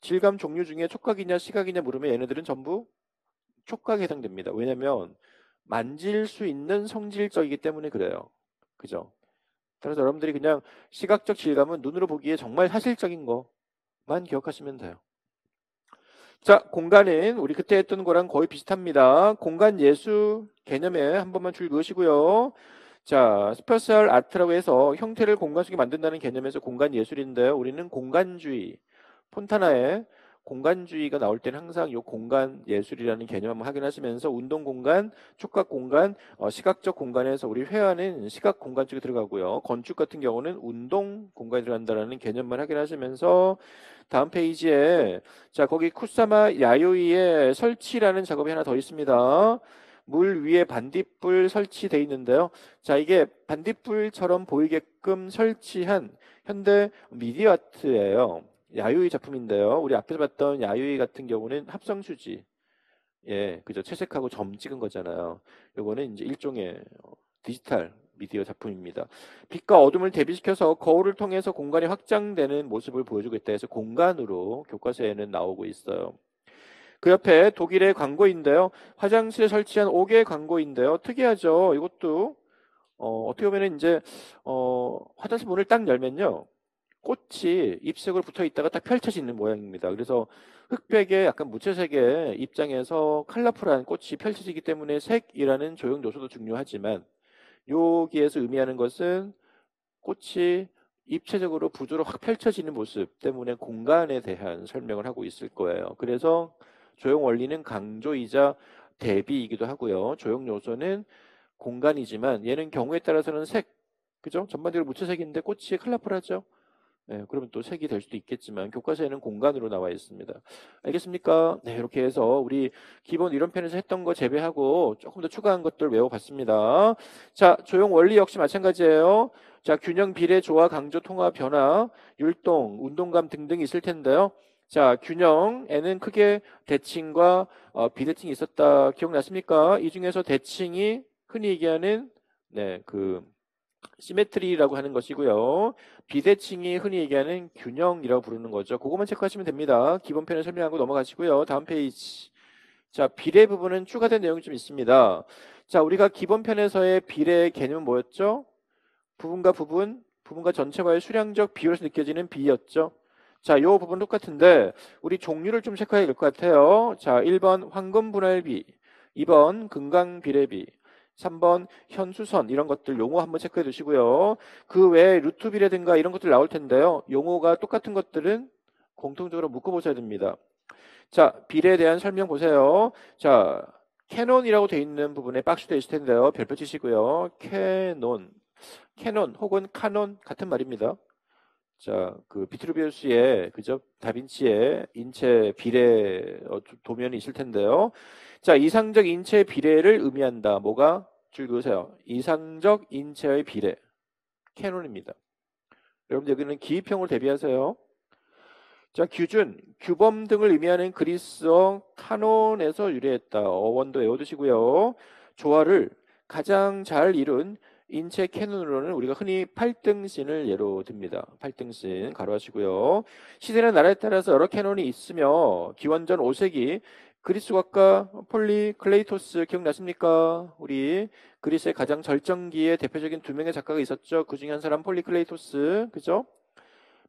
질감 종류 중에 촉각이냐 시각이냐 물으면 얘네들은 전부 촉각에 해당됩니다. 왜냐면 만질 수 있는 성질적이기 때문에 그래요. 그죠? 따라서 여러분들이 그냥 시각적 질감은 눈으로 보기에 정말 사실적인 것만 기억하시면 돼요. 자, 공간은 우리 그때 했던 거랑 거의 비슷합니다. 공간 예수 개념에 한 번만 줄 그으시고요. 자, 스페셜 아트라고 해서 형태를 공간 속에 만든다는 개념에서 공간 예술인데요. 우리는 공간주의, 폰타나의 공간주의가 나올 때는 항상 이 공간 예술이라는 개념 한번 확인하시면서 운동 공간, 촉각 공간, 시각적 공간에서 우리 회화는 시각 공간 쪽에 들어가고요. 건축 같은 경우는 운동 공간에 들어간다는 개념만 확인하시면서 다음 페이지에 자, 거기 쿠사마 야요이의 설치라는 작업이 하나 더 있습니다. 물 위에 반딧불 설치되어 있는데요. 자, 이게 반딧불처럼 보이게끔 설치한 현대 미디어 아트예요. 야요이 작품인데요. 우리 앞에서 봤던 야요이 같은 경우는 합성수지. 예, 그죠. 채색하고 점 찍은 거잖아요. 요거는 이제 일종의 디지털 미디어 작품입니다. 빛과 어둠을 대비시켜서 거울을 통해서 공간이 확장되는 모습을 보여주고 있다 해서 공간으로 교과서에는 나오고 있어요. 그 옆에 독일의 광고인데요. 화장실에 설치한 5개의 광고인데요. 특이하죠. 이것도 어떻게 보면 이제 화장실 문을 딱 열면요. 꽃이 잎색으로 붙어 있다가 딱 펼쳐지는 모양입니다. 그래서 흑백의 약간 무채색의 입장에서 컬러풀한 꽃이 펼쳐지기 때문에 색이라는 조형 요소도 중요하지만 여기에서 의미하는 것은 꽃이 입체적으로 구조로 확 펼쳐지는 모습 때문에 공간에 대한 설명을 하고 있을 거예요. 그래서 조형 원리는 강조이자 대비이기도 하고요. 조형 요소는 공간이지만 얘는 경우에 따라서는 색, 그죠? 전반적으로 무채색인데 꽃이 컬러풀하죠. 네, 그러면 또 색이 될 수도 있겠지만 교과서에는 공간으로 나와 있습니다. 알겠습니까? 네, 이렇게 해서 우리 기본 이론편에서 했던 거 제외하고 조금 더 추가한 것들 외워봤습니다. 자, 조형 원리 역시 마찬가지예요. 자, 균형, 비례, 조화, 강조, 통화, 변화, 율동, 운동감 등등이 있을 텐데요. 자, 균형에는 크게 대칭과 비대칭이 있었다. 기억났습니까? 이 중에서 대칭이 흔히 얘기하는 네, 그 시메트리라고 하는 것이고요. 비대칭이 흔히 얘기하는 균형이라고 부르는 거죠. 그것만 체크하시면 됩니다. 기본 편에 설명한 거 넘어가시고요. 다음 페이지. 자, 비례 부분은 추가된 내용이 좀 있습니다. 자, 우리가 기본 편에서의 비례의 개념은 뭐였죠? 부분과 부분, 부분과 전체와의 수량적 비율에서 느껴지는 비였죠. 자, 요 부분 똑같은데 우리 종류를 좀 체크해야 될 것 같아요. 자, 1번 황금 분할비, 2번 금강 비례비, 3번 현수선 이런 것들 용어 한번 체크해 두시고요. 그 외에 루트 비례든가 이런 것들 나올 텐데요. 용어가 똑같은 것들은 공통적으로 묶어보셔야 됩니다. 자, 비례에 대한 설명 보세요. 자, 캐논이라고 돼 있는 부분에 박스 되어 있을 텐데요. 별표 치시고요. 캐논 혹은 카논 같은 말입니다. 자, 그 비트루비우스의 그죠? 다빈치의 인체 비례 도면이 있을 텐데요. 자, 이상적 인체 비례를 의미한다. 뭐가? 줄 그으세요. 이상적 인체의 비례. 캐논입니다. 여러분들 여기는 기입형으로 대비하세요. 자, 규준, 규범 등을 의미하는 그리스어 카논에서 유래했다. 어원도 외워두시고요. 조화를 가장 잘 이룬 인체 캐논으로는 우리가 흔히 팔등신을 예로 듭니다. 팔등신 가로하시고요. 시대나 나라에 따라서 여러 캐논이 있으며 기원전 5세기 그리스 과가 폴리클레이토스 기억나십니까? 우리 그리스의 가장 절정기에 대표적인 두 명의 작가가 있었죠. 그 중에 한 사람 폴리클레이토스, 그죠?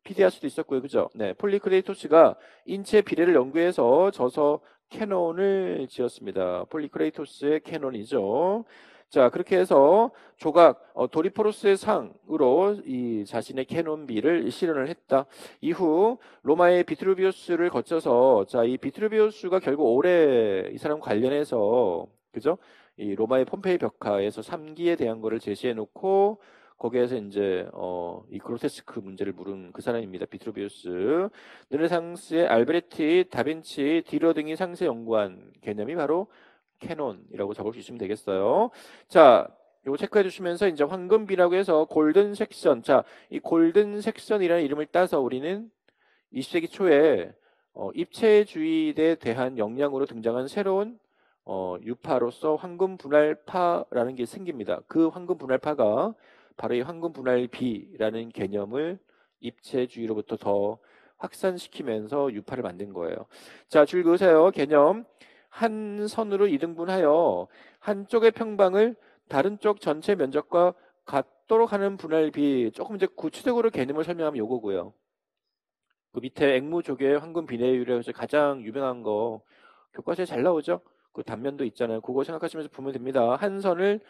피디아스도 있었고요. 그죠? 네, 폴리크레이토스가 인체 비례를 연구해서 저서 캐논을 지었습니다. 폴리크레이토스의 캐논이죠. 자, 그렇게 해서 조각 도리포로스의 상으로 이 자신의 캐논비를 실현을 했다. 이후 로마의 비트루비우스를 거쳐서 자, 이 비트루비우스가 결국 오래 이 사람 관련해서 그죠? 이 로마의 폼페이 벽화에서 3기에 대한 거를 제시해 놓고 거기에서 이제 이 그로테스크 문제를 물은 그 사람입니다. 비트루비우스. 르네상스의 알베르티, 다빈치, 디러 등이 상세 연구한 개념이 바로 캐논이라고 적을 수 있으면 되겠어요. 자, 요거 체크해 주시면서 이제 황금비라고 해서 골든 섹션. 자, 이 골든 섹션이라는 이름을 따서 우리는 20세기 초에 입체주의에 대한 역량으로 등장한 새로운 유파로서 황금 분할파라는 게 생깁니다. 그 황금 분할파가 바로 이 황금 분할비라는 개념을 입체주의로부터 더 확산시키면서 유파를 만든 거예요. 자, 줄 그으세요. 개념. 한 선으로 이등분하여 한쪽의 평방을 다른 쪽 전체 면적과 같도록 하는 분할비. 조금 이제 구체적으로 개념을 설명하면 요거고요. 그 밑에 앵무조개의 황금 비례율에서 가장 유명한 거 교과서에 잘 나오죠? 그 단면도 있잖아요. 그거 생각하시면서 보면 됩니다. 한 선을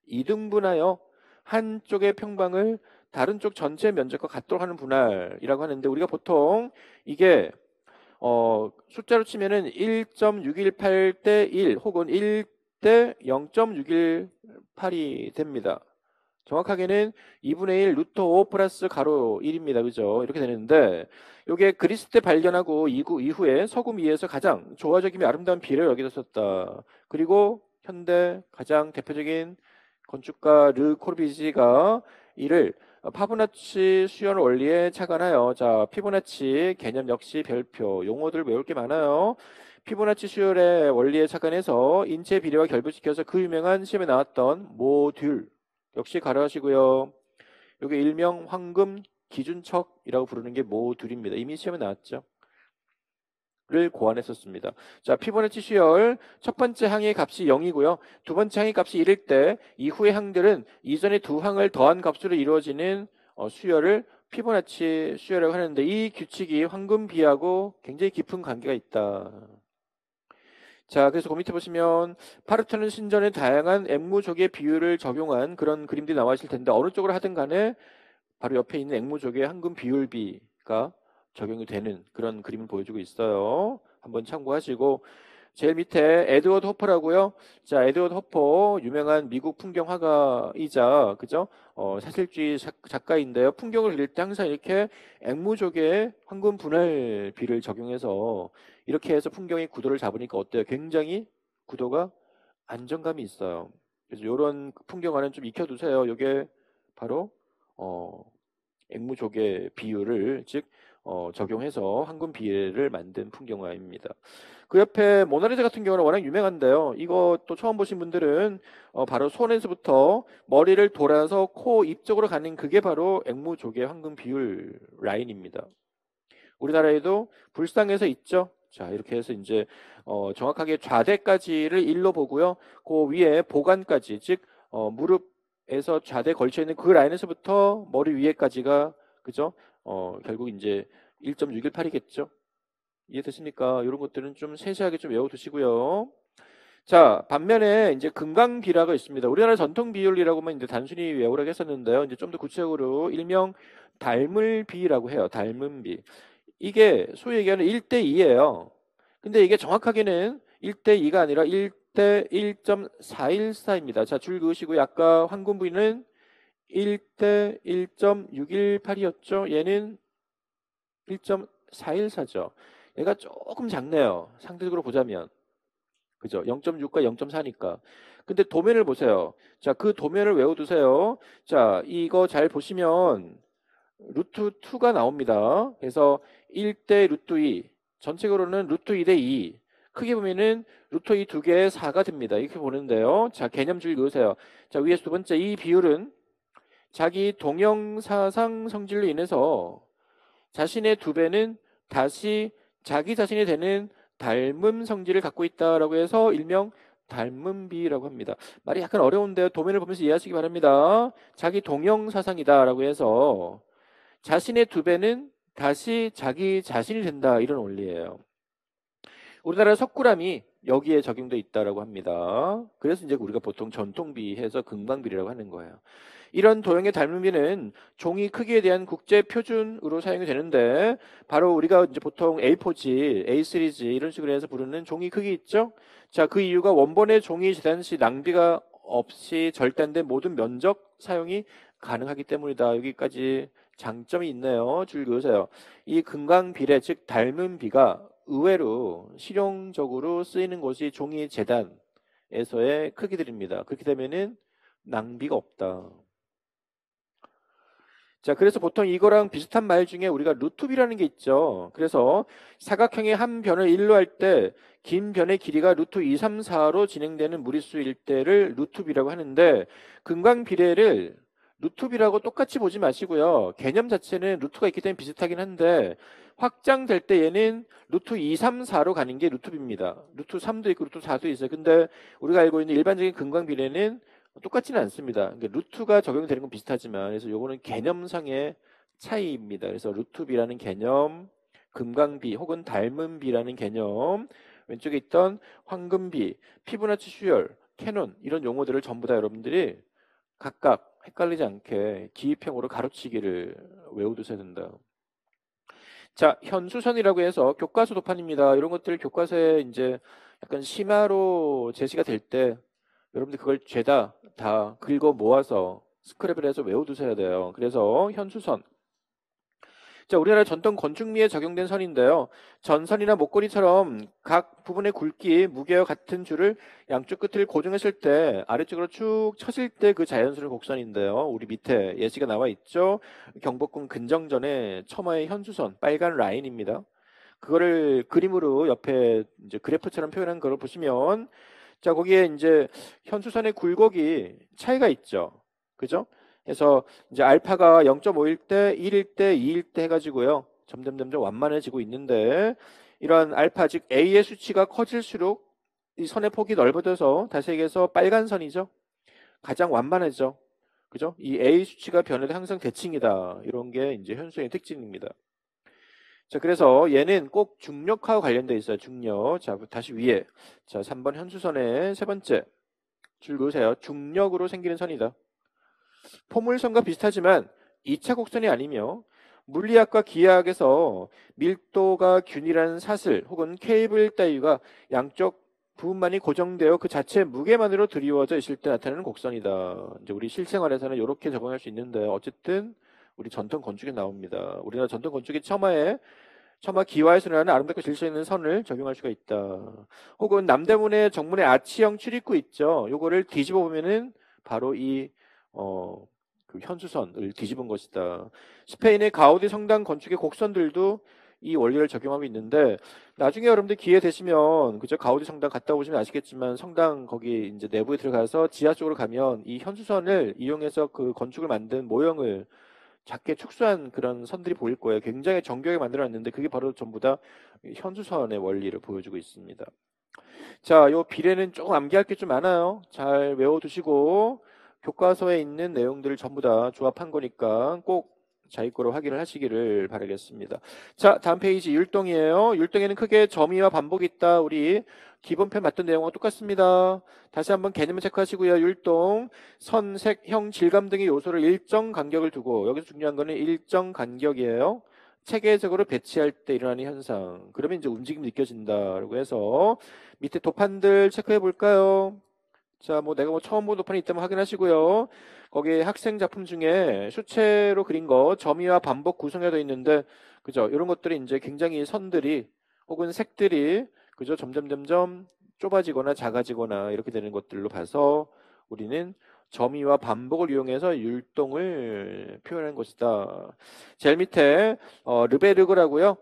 이등분하여 한쪽의 평방을 다른 쪽 전체 면적과 같도록 하는 분할이라고 하는데 우리가 보통 이게 숫자로 치면은 1.618대 1 혹은 1대 0.618이 됩니다. 정확하게는 2분의 1 루트 5 플러스 가로 1입니다. 그죠? 이렇게 되는데 이게 그리스 때 발견하고 이후에 서구 미에서 가장 조화적이며 아름다운 비례를 여겨졌었다. 그리고 현대 가장 대표적인 건축가 르 코르비지가 이를 파보나치 수열 원리에 착안하여 자 피보나치 개념 역시 별표 용어들 외울 게 많아요. 피보나치 수열의 원리에 착안해서 인체 비례와 결부시켜서 그 유명한 시험에 나왔던 모듈 역시 가려하시고요. 여기 일명 황금 기준척이라고 부르는 게 모듈입니다. 이미 시험에 나왔죠. 를 고안했었습니다. 자, 피보나치 수열 첫 번째 항의 값이 0이고요. 두 번째 항의 값이 1일 때 이후의 항들은 이전의 두 항을 더한 값으로 이루어지는 수열을 피보나치 수열이라고 하는데 이 규칙이 황금비하고 굉장히 깊은 관계가 있다. 자, 그래서 그 밑에 보시면 파르테논 신전의 다양한 앵무족의 비율을 적용한 그런 그림들이 나와 있을 텐데 어느 쪽으로 하든 간에 바로 옆에 있는 앵무족의 황금 비율비가 적용이 되는 그런 그림을 보여주고 있어요. 한번 참고하시고 제일 밑에 에드워드 호퍼라고요. 자, 에드워드 호퍼 유명한 미국 풍경화가이자 그죠? 사실주의 작가인데요. 풍경을 그릴 때 항상 이렇게 앵무족의 황금 분할비를 적용해서 이렇게 해서 풍경의 구도를 잡으니까 어때요? 굉장히 구도가 안정감이 있어요. 그래서 이런 풍경화는 좀 익혀두세요. 이게 바로 어, 앵무족의 비율을 즉 적용해서 황금 비례를 만든 풍경화입니다. 그 옆에 모나리자 같은 경우는 워낙 유명한데요. 이것도 처음 보신 분들은 바로 손에서부터 머리를 돌아서 코, 입 쪽으로 가는 그게 바로 앵무족의 황금 비율 라인입니다. 우리나라에도 불상에서 있죠. 자, 이렇게 해서 이제 정확하게 좌대까지를 일로 보고요. 그 위에 보관까지, 즉 무릎에서 좌대 걸쳐 있는 그 라인에서부터 머리 위에까지가 그죠? 결국 이제 1.618이겠죠. 이해되십니까? 이런 것들은 좀 세세하게 좀 외워두시고요. 자, 반면에 이제 금강비라가 있습니다. 우리나라 전통 비율이라고만 이제 단순히 외우라고 했었는데요. 이제 좀 더 구체적으로 일명 닮을비라고 해요. 닮은비. 이게 소위 얘기하는 1대2예요. 근데 이게 정확하게는 1대2가 아니라 1대1.414입니다. 자, 줄 그으시고 아까 황금부위는 1대1.618이었죠. 얘는 1.414죠. 얘가 조금 작네요. 상대적으로 보자면. 그죠? 0.6과 0.4니까. 근데 도면을 보세요. 자, 그 도면을 외워두세요. 자, 이거 잘 보시면 루트 2가 나옵니다. 그래서 1대 루트 2, 전체적으로는 루트 2대 2. 크게 보면은 루트 2 두 개의 4가 됩니다. 이렇게 보는데요. 자, 개념줄 그으세요. 자, 위에서 두 번째 이 비율은 자기 동형사상 성질로 인해서 자신의 두 배는 다시 자기 자신이 되는 닮음 성질을 갖고 있다라고 해서 일명 닮음비라고 합니다. 말이 약간 어려운데요. 도면을 보면서 이해하시기 바랍니다. 자기 동형사상이다라고 해서 자신의 두 배는 다시 자기 자신이 된다. 이런 원리예요. 우리나라 석굴암이 여기에 적용돼 있다라고 합니다. 그래서 이제 우리가 보통 전통비해서 금강비라고 하는 거예요. 이런 도형의 닮은비는 종이 크기에 대한 국제 표준으로 사용이 되는데 바로 우리가 이제 보통 A4지, A3지 이런 식으로 해서 부르는 종이 크기 있죠? 자, 그 이유가 원본의 종이 재단 시 낭비가 없이 절단된 모든 면적 사용이 가능하기 때문이다. 여기까지 장점이 있네요. 줄 그으세요. 이 금강비례 즉 닮은비가 의외로 실용적으로 쓰이는 곳이 종이 재단에서의 크기들입니다. 그렇게 되면은 낭비가 없다. 자, 그래서 보통 이거랑 비슷한 말 중에 우리가 루트비라는 게 있죠. 그래서 사각형의 한 변을 1로 할 때 긴 변의 길이가 루트 2, 3, 4로 진행되는 무리수일 때를 루트비라고 하는데 금강비례를 루트비라고 똑같이 보지 마시고요. 개념 자체는 루트가 있기 때문에 비슷하긴 한데 확장될 때 얘는 루트 2, 3, 4로 가는 게 루트비입니다. 루트 3도 있고 루트 4도 있어요. 근데 우리가 알고 있는 일반적인 금강비례는 똑같지는 않습니다. 그러니까 루트가 적용되는 건 비슷하지만 그래서 요거는 개념상의 차이입니다. 그래서 루트비라는 개념, 금강비 혹은 닮은비라는 개념, 왼쪽에 있던 황금비, 피부나치 수열, 캐논 이런 용어들을 전부 다 여러분들이 각각 헷갈리지 않게 기입형으로 가로치기를 외워두셔야 된다. 자, 현수선이라고 해서 교과서 도판입니다. 이런 것들 교과서에 이제 약간 심화로 제시가 될 때 여러분들 그걸 죄다 다 긁어 모아서 스크랩을 해서 외워두셔야 돼요. 그래서 현수선. 자, 우리나라 전통 건축미에 적용된 선인데요. 전선이나 목걸이처럼 각 부분의 굵기, 무게와 같은 줄을 양쪽 끝을 고정했을 때 아래쪽으로 쭉 쳐질 때 그 자연스러운 곡선인데요. 우리 밑에 예시가 나와 있죠. 경복궁 근정전의 첨화의 현수선, 빨간 라인입니다. 그거를 그림으로 옆에 이제 그래프처럼 표현한 걸 보시면 자, 거기에 이제 현수선의 굴곡이 차이가 있죠. 그죠? 그래서 이제 알파가 0.5일 때, 1일 때, 2일 때 해가지고요. 점점 완만해지고 있는데 이러한 알파 즉 A의 수치가 커질수록 이 선의 폭이 넓어져서 다시 얘기해서 빨간 선이죠. 가장 완만해져. 그죠? 이 A 수치가 변해도 항상 대칭이다. 이런 게 이제 현수의 특징입니다. 자, 그래서 얘는 꼭 중력하고 관련돼 있어요. 중력. 자, 다시 위에. 자, 3번 현수선의 세 번째. 줄 그으세요. 중력으로 생기는 선이다. 포물선과 비슷하지만 2차 곡선이 아니며 물리학과 기하학에서 밀도가 균일한 사슬 혹은 케이블 따위가 양쪽 부분만이 고정되어 그 자체의 무게만으로 드리워져 있을 때 나타나는 곡선이다. 이제 우리 실생활에서는 이렇게 적용할 수 있는데 어쨌든 우리 전통 건축에 나옵니다. 우리나라 전통 건축의 처마 기와에서는 아름답고 질서 있는 선을 적용할 수가 있다. 혹은 남대문의 정문의 아치형 출입구 있죠. 요거를 뒤집어 보면은 바로 그 현수선을 뒤집은 것이다. 스페인의 가우디 성당 건축의 곡선들도 이 원리를 적용하고 있는데 나중에 여러분들 기회 되시면 그저 가우디 성당 갔다 오시면 아시겠지만 성당 거기 이제 내부에 들어가서 지하 쪽으로 가면 이 현수선을 이용해서 그 건축을 만든 모형을 작게 축소한 그런 선들이 보일 거예요. 굉장히 정교하게 만들어놨는데 그게 바로 전부 다 현수선의 원리를 보여주고 있습니다. 자, 요 비례는 조금 암기할 게 좀 많아요. 잘 외워두시고 교과서에 있는 내용들을 전부 다 조합한 거니까 꼭 자기 거로 확인을 하시기를 바라겠습니다. 자, 다음 페이지 율동이에요. 율동에는 크게 점이와 반복이 있다. 우리 기본편 맞던 내용과 똑같습니다. 다시 한번 개념을 체크하시고요. 율동, 선, 색, 형, 질감 등의 요소를 일정 간격을 두고 여기서 중요한 거는 일정 간격이에요. 체계적으로 배치할 때 일어나는 현상. 그러면 이제 움직임이 느껴진다라고 해서 밑에 도판들 체크해 볼까요? 자, 뭐 내가 처음 본 도판이 있다면 확인하시고요. 거기에 학생 작품 중에 수채로 그린 거 점이와 반복 구성이 되어 있는데 그죠? 이런 것들이 이제 굉장히 선들이 혹은 색들이 그죠? 점점 좁아지거나 작아지거나 이렇게 되는 것들로 봐서 우리는 점이와 반복을 이용해서 율동을 표현한 것이다. 제일 밑에 르베르그라고요.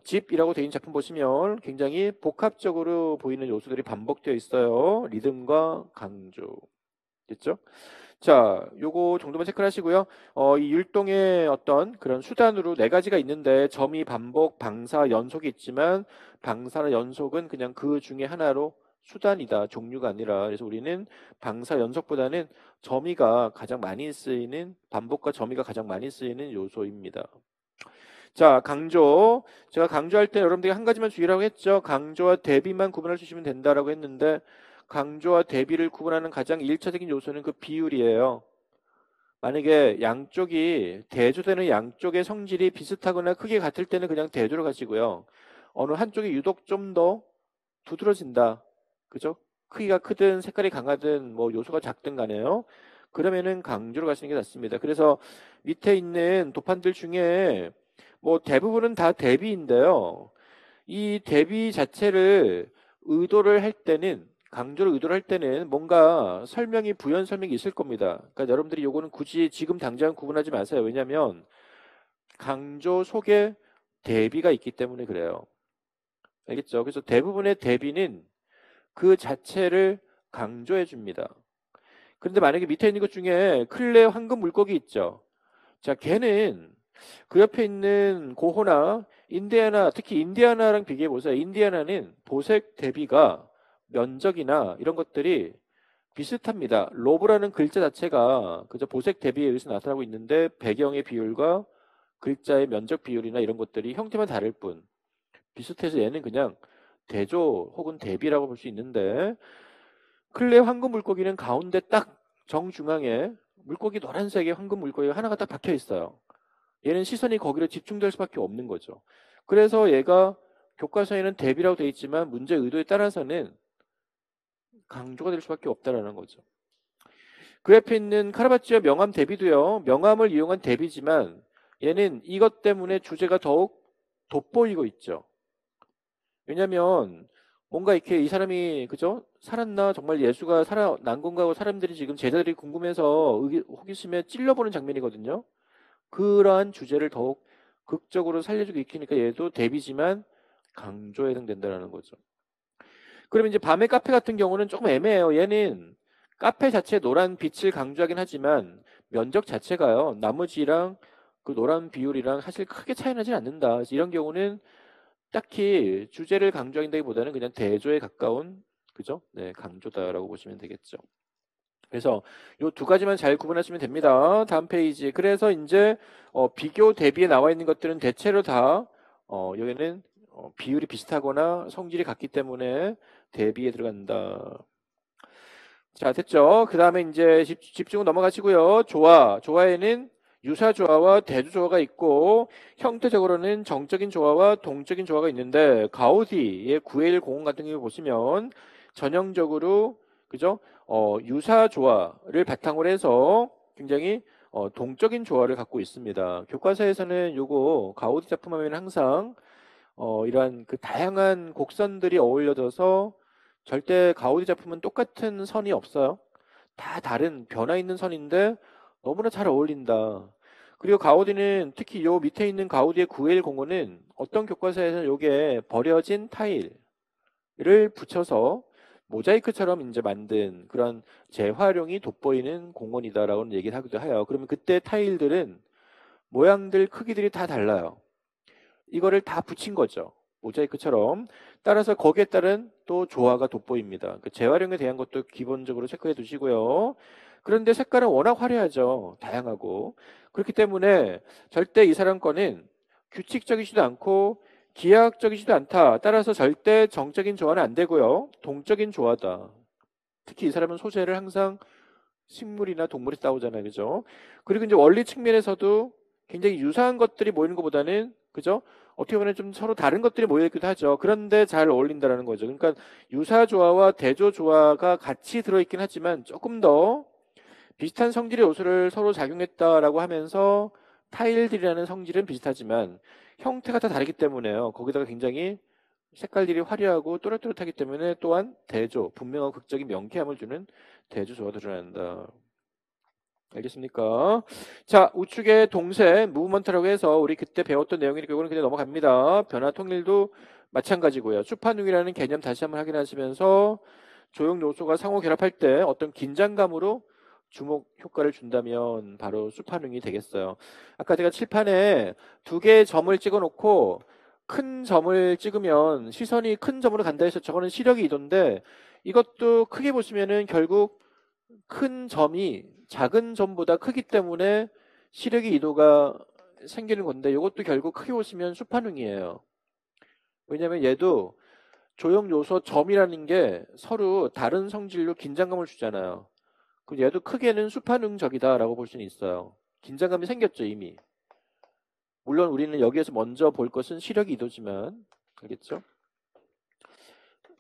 집이라고 되어 있는 작품 보시면 굉장히 복합적으로 보이는 요소들이 반복되어 있어요. 리듬과 강조. 됐죠? 자, 요거 정도만 체크를 하시고요. 이 율동의 어떤 그런 수단으로 네 가지가 있는데 점이 반복, 방사, 연속이 있지만 방사나 연속은 그냥 그 중에 하나로 수단이다. 종류가 아니라. 그래서 우리는 방사, 연속보다는 점이가 가장 많이 쓰이는 반복과 점이가 가장 많이 쓰이는 요소입니다. 자, 강조. 제가 강조할 때 여러분들이 한 가지만 주의라고 했죠. 강조와 대비만 구분할 수 있으면 된다라고 했는데 강조와 대비를 구분하는 가장 일차적인 요소는 그 비율이에요. 만약에 양쪽이 대조되는 양쪽의 성질이 비슷하거나 크게 같을 때는 그냥 대조로 가시고요. 어느 한쪽이 유독 좀 더 두드러진다. 그죠? 크기가 크든 색깔이 강하든 뭐 요소가 작든 간에요. 그러면은 강조로 가시는 게 낫습니다. 그래서 밑에 있는 도판들 중에 뭐 대부분은 다 대비인데요. 이 대비 자체를 의도를 할 때는 강조를 의도를 할 때는 뭔가 설명이 부연 설명이 있을 겁니다. 그러니까 여러분들이 요거는 굳이 지금 당장 구분하지 마세요. 왜냐하면 강조 속에 대비가 있기 때문에 그래요. 알겠죠? 그래서 대부분의 대비는 그 자체를 강조해 줍니다. 그런데 만약에 밑에 있는 것 중에 클레 황금 물고기 있죠. 자, 걔는 그 옆에 있는 고호나 인디아나, 특히 인디아나랑 비교해 보세요. 인디아나는 도색 대비가 면적이나 이런 것들이 비슷합니다. 로브라는 글자 자체가 그저 보색 대비에 의해서 나타나고 있는데 배경의 비율과 글자의 면적 비율이나 이런 것들이 형태만 다를 뿐 비슷해서 얘는 그냥 대조 혹은 대비라고 볼 수 있는데 클레 황금 물고기는 가운데 딱 정중앙에 물고기 노란색의 황금 물고기가 하나가 딱 박혀 있어요. 얘는 시선이 거기로 집중될 수밖에 없는 거죠. 그래서 얘가 교과서에는 대비라고 되어 있지만 문제 의도에 따라서는 강조가 될 수밖에 없다라는 거죠. 그 옆에 있는 카라바치오 명암 대비도요. 명암을 이용한 대비지만 얘는 이것 때문에 주제가 더욱 돋보이고 있죠. 왜냐하면 뭔가 이렇게 이 사람이 그죠? 살았나 정말 예수가 살아난 건가 하고 사람들이 지금 제자들이 궁금해서 호기심에 찔러보는 장면이거든요. 그러한 주제를 더욱 극적으로 살려주고 익히니까 얘도 대비지만 강조에 해당된다는 거죠. 그럼 이제 밤의 카페 같은 경우는 조금 애매해요. 얘는 카페 자체 노란 빛을 강조하긴 하지만 면적 자체가요. 나머지랑 그 노란 비율이랑 사실 크게 차이 나진 않는다. 그래서 이런 경우는 딱히 주제를 강조한다기보다는 그냥 대조에 가까운 그죠? 네, 강조다라고 보시면 되겠죠. 그래서 요 두 가지만 잘 구분하시면 됩니다. 다음 페이지. 그래서 이제 비교 대비에 나와 있는 것들은 대체로 다 여기는 비율이 비슷하거나 성질이 같기 때문에 대비에 들어간다. 자, 됐죠? 그 다음에 이제 집중은 넘어가시고요. 조화에는 유사 조화와 대조 조화가 있고 형태적으로는 정적인 조화와 동적인 조화가 있는데 가우디의 9.1 공원 같은 경우 보시면 전형적으로 그죠? 유사 조화를 바탕으로 해서 굉장히 동적인 조화를 갖고 있습니다. 교과서에서는 요거 가우디 작품 하면 항상 이러한 그 다양한 곡선들이 어울려져서 절대 가우디 작품은 똑같은 선이 없어요. 다 다른 변화 있는 선인데 너무나 잘 어울린다. 그리고 가우디는 특히 요 밑에 있는 가우디의 9일 공원은 어떤 교과서에서는 요게 버려진 타일을 붙여서 모자이크처럼 이제 만든 그런 재활용이 돋보이는 공원이다라고 얘기를 하기도 해요. 그러면 그때 타일들은 모양들, 크기들이 다 달라요. 이거를 다 붙인 거죠. 모자이크처럼. 따라서 거기에 따른 또 조화가 돋보입니다. 그 재활용에 대한 것도 기본적으로 체크해 두시고요. 그런데 색깔은 워낙 화려하죠. 다양하고. 그렇기 때문에 절대 이 사람 거는 규칙적이지도 않고 기하학적이지도 않다. 따라서 절대 정적인 조화는 안 되고요. 동적인 조화다. 특히 이 사람은 소재를 항상 식물이나 동물이 따오잖아요. 그죠? 그리고 이제 원리 측면에서도 굉장히 유사한 것들이 모이는 것보다는 그죠? 어떻게 보면 좀 서로 다른 것들이 모여있기도 하죠. 그런데 잘 어울린다라는 거죠. 그러니까 유사 조화와 대조 조화가 같이 들어있긴 하지만 조금 더 비슷한 성질의 요소를 서로 작용했다라고 하면서 타일들이라는 성질은 비슷하지만 형태가 다 다르기 때문에요. 거기다가 굉장히 색깔들이 화려하고 또렷또렷하기 때문에 또한 대조, 분명하고 극적인 명쾌함을 주는 대조 조화가 드러난다. 알겠습니까? 자, 우측의 동세, 무브먼트라고 해서 우리 그때 배웠던 내용이 결국은 그냥 넘어갑니다. 변화 통일도 마찬가지고요. 수판웅이라는 개념 다시 한번 확인하시면서 조형 요소가 상호 결합할 때 어떤 긴장감으로 주목 효과를 준다면 바로 수판웅이 되겠어요. 아까 제가 칠판에 두 개의 점을 찍어 놓고 큰 점을 찍으면 시선이 큰 점으로 간다 해서 저거는 시력이 이도인데 이것도 크게 보시면은 결국 큰 점이 작은 점보다 크기 때문에 시력의 이도가 생기는 건데 이것도 결국 크게 보시면 수판웅이에요. 왜냐하면 얘도 조형 요소 점이라는 게 서로 다른 성질로 긴장감을 주잖아요. 그럼 얘도 크게는 수판웅적이다라고 볼 수는 있어요. 긴장감이 생겼죠 이미. 물론 우리는 여기에서 먼저 볼 것은 시력의 이도지만 알겠죠?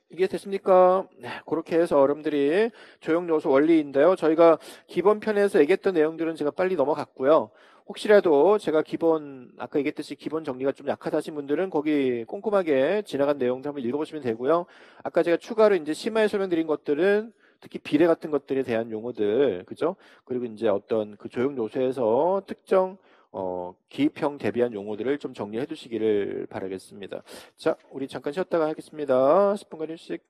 이게 됐습니까? 네, 그렇게 해서 여러분들이 조형 요소 원리인데요. 저희가 기본 편에서 얘기했던 내용들은 제가 빨리 넘어갔고요. 혹시라도 제가 아까 얘기했듯이 기본 정리가 좀 약하다 하신 분들은 거기 꼼꼼하게 지나간 내용들 한번 읽어보시면 되고요. 아까 제가 추가로 이제 심화해 설명드린 것들은 특히 비례 같은 것들에 대한 용어들, 그죠? 그리고 이제 어떤 그 조형 요소에서 특정 기입형 대비한 용어들을 좀 정리해 두시기를 바라겠습니다. 자, 우리 잠깐 쉬었다가 하겠습니다. 10분간 휴식.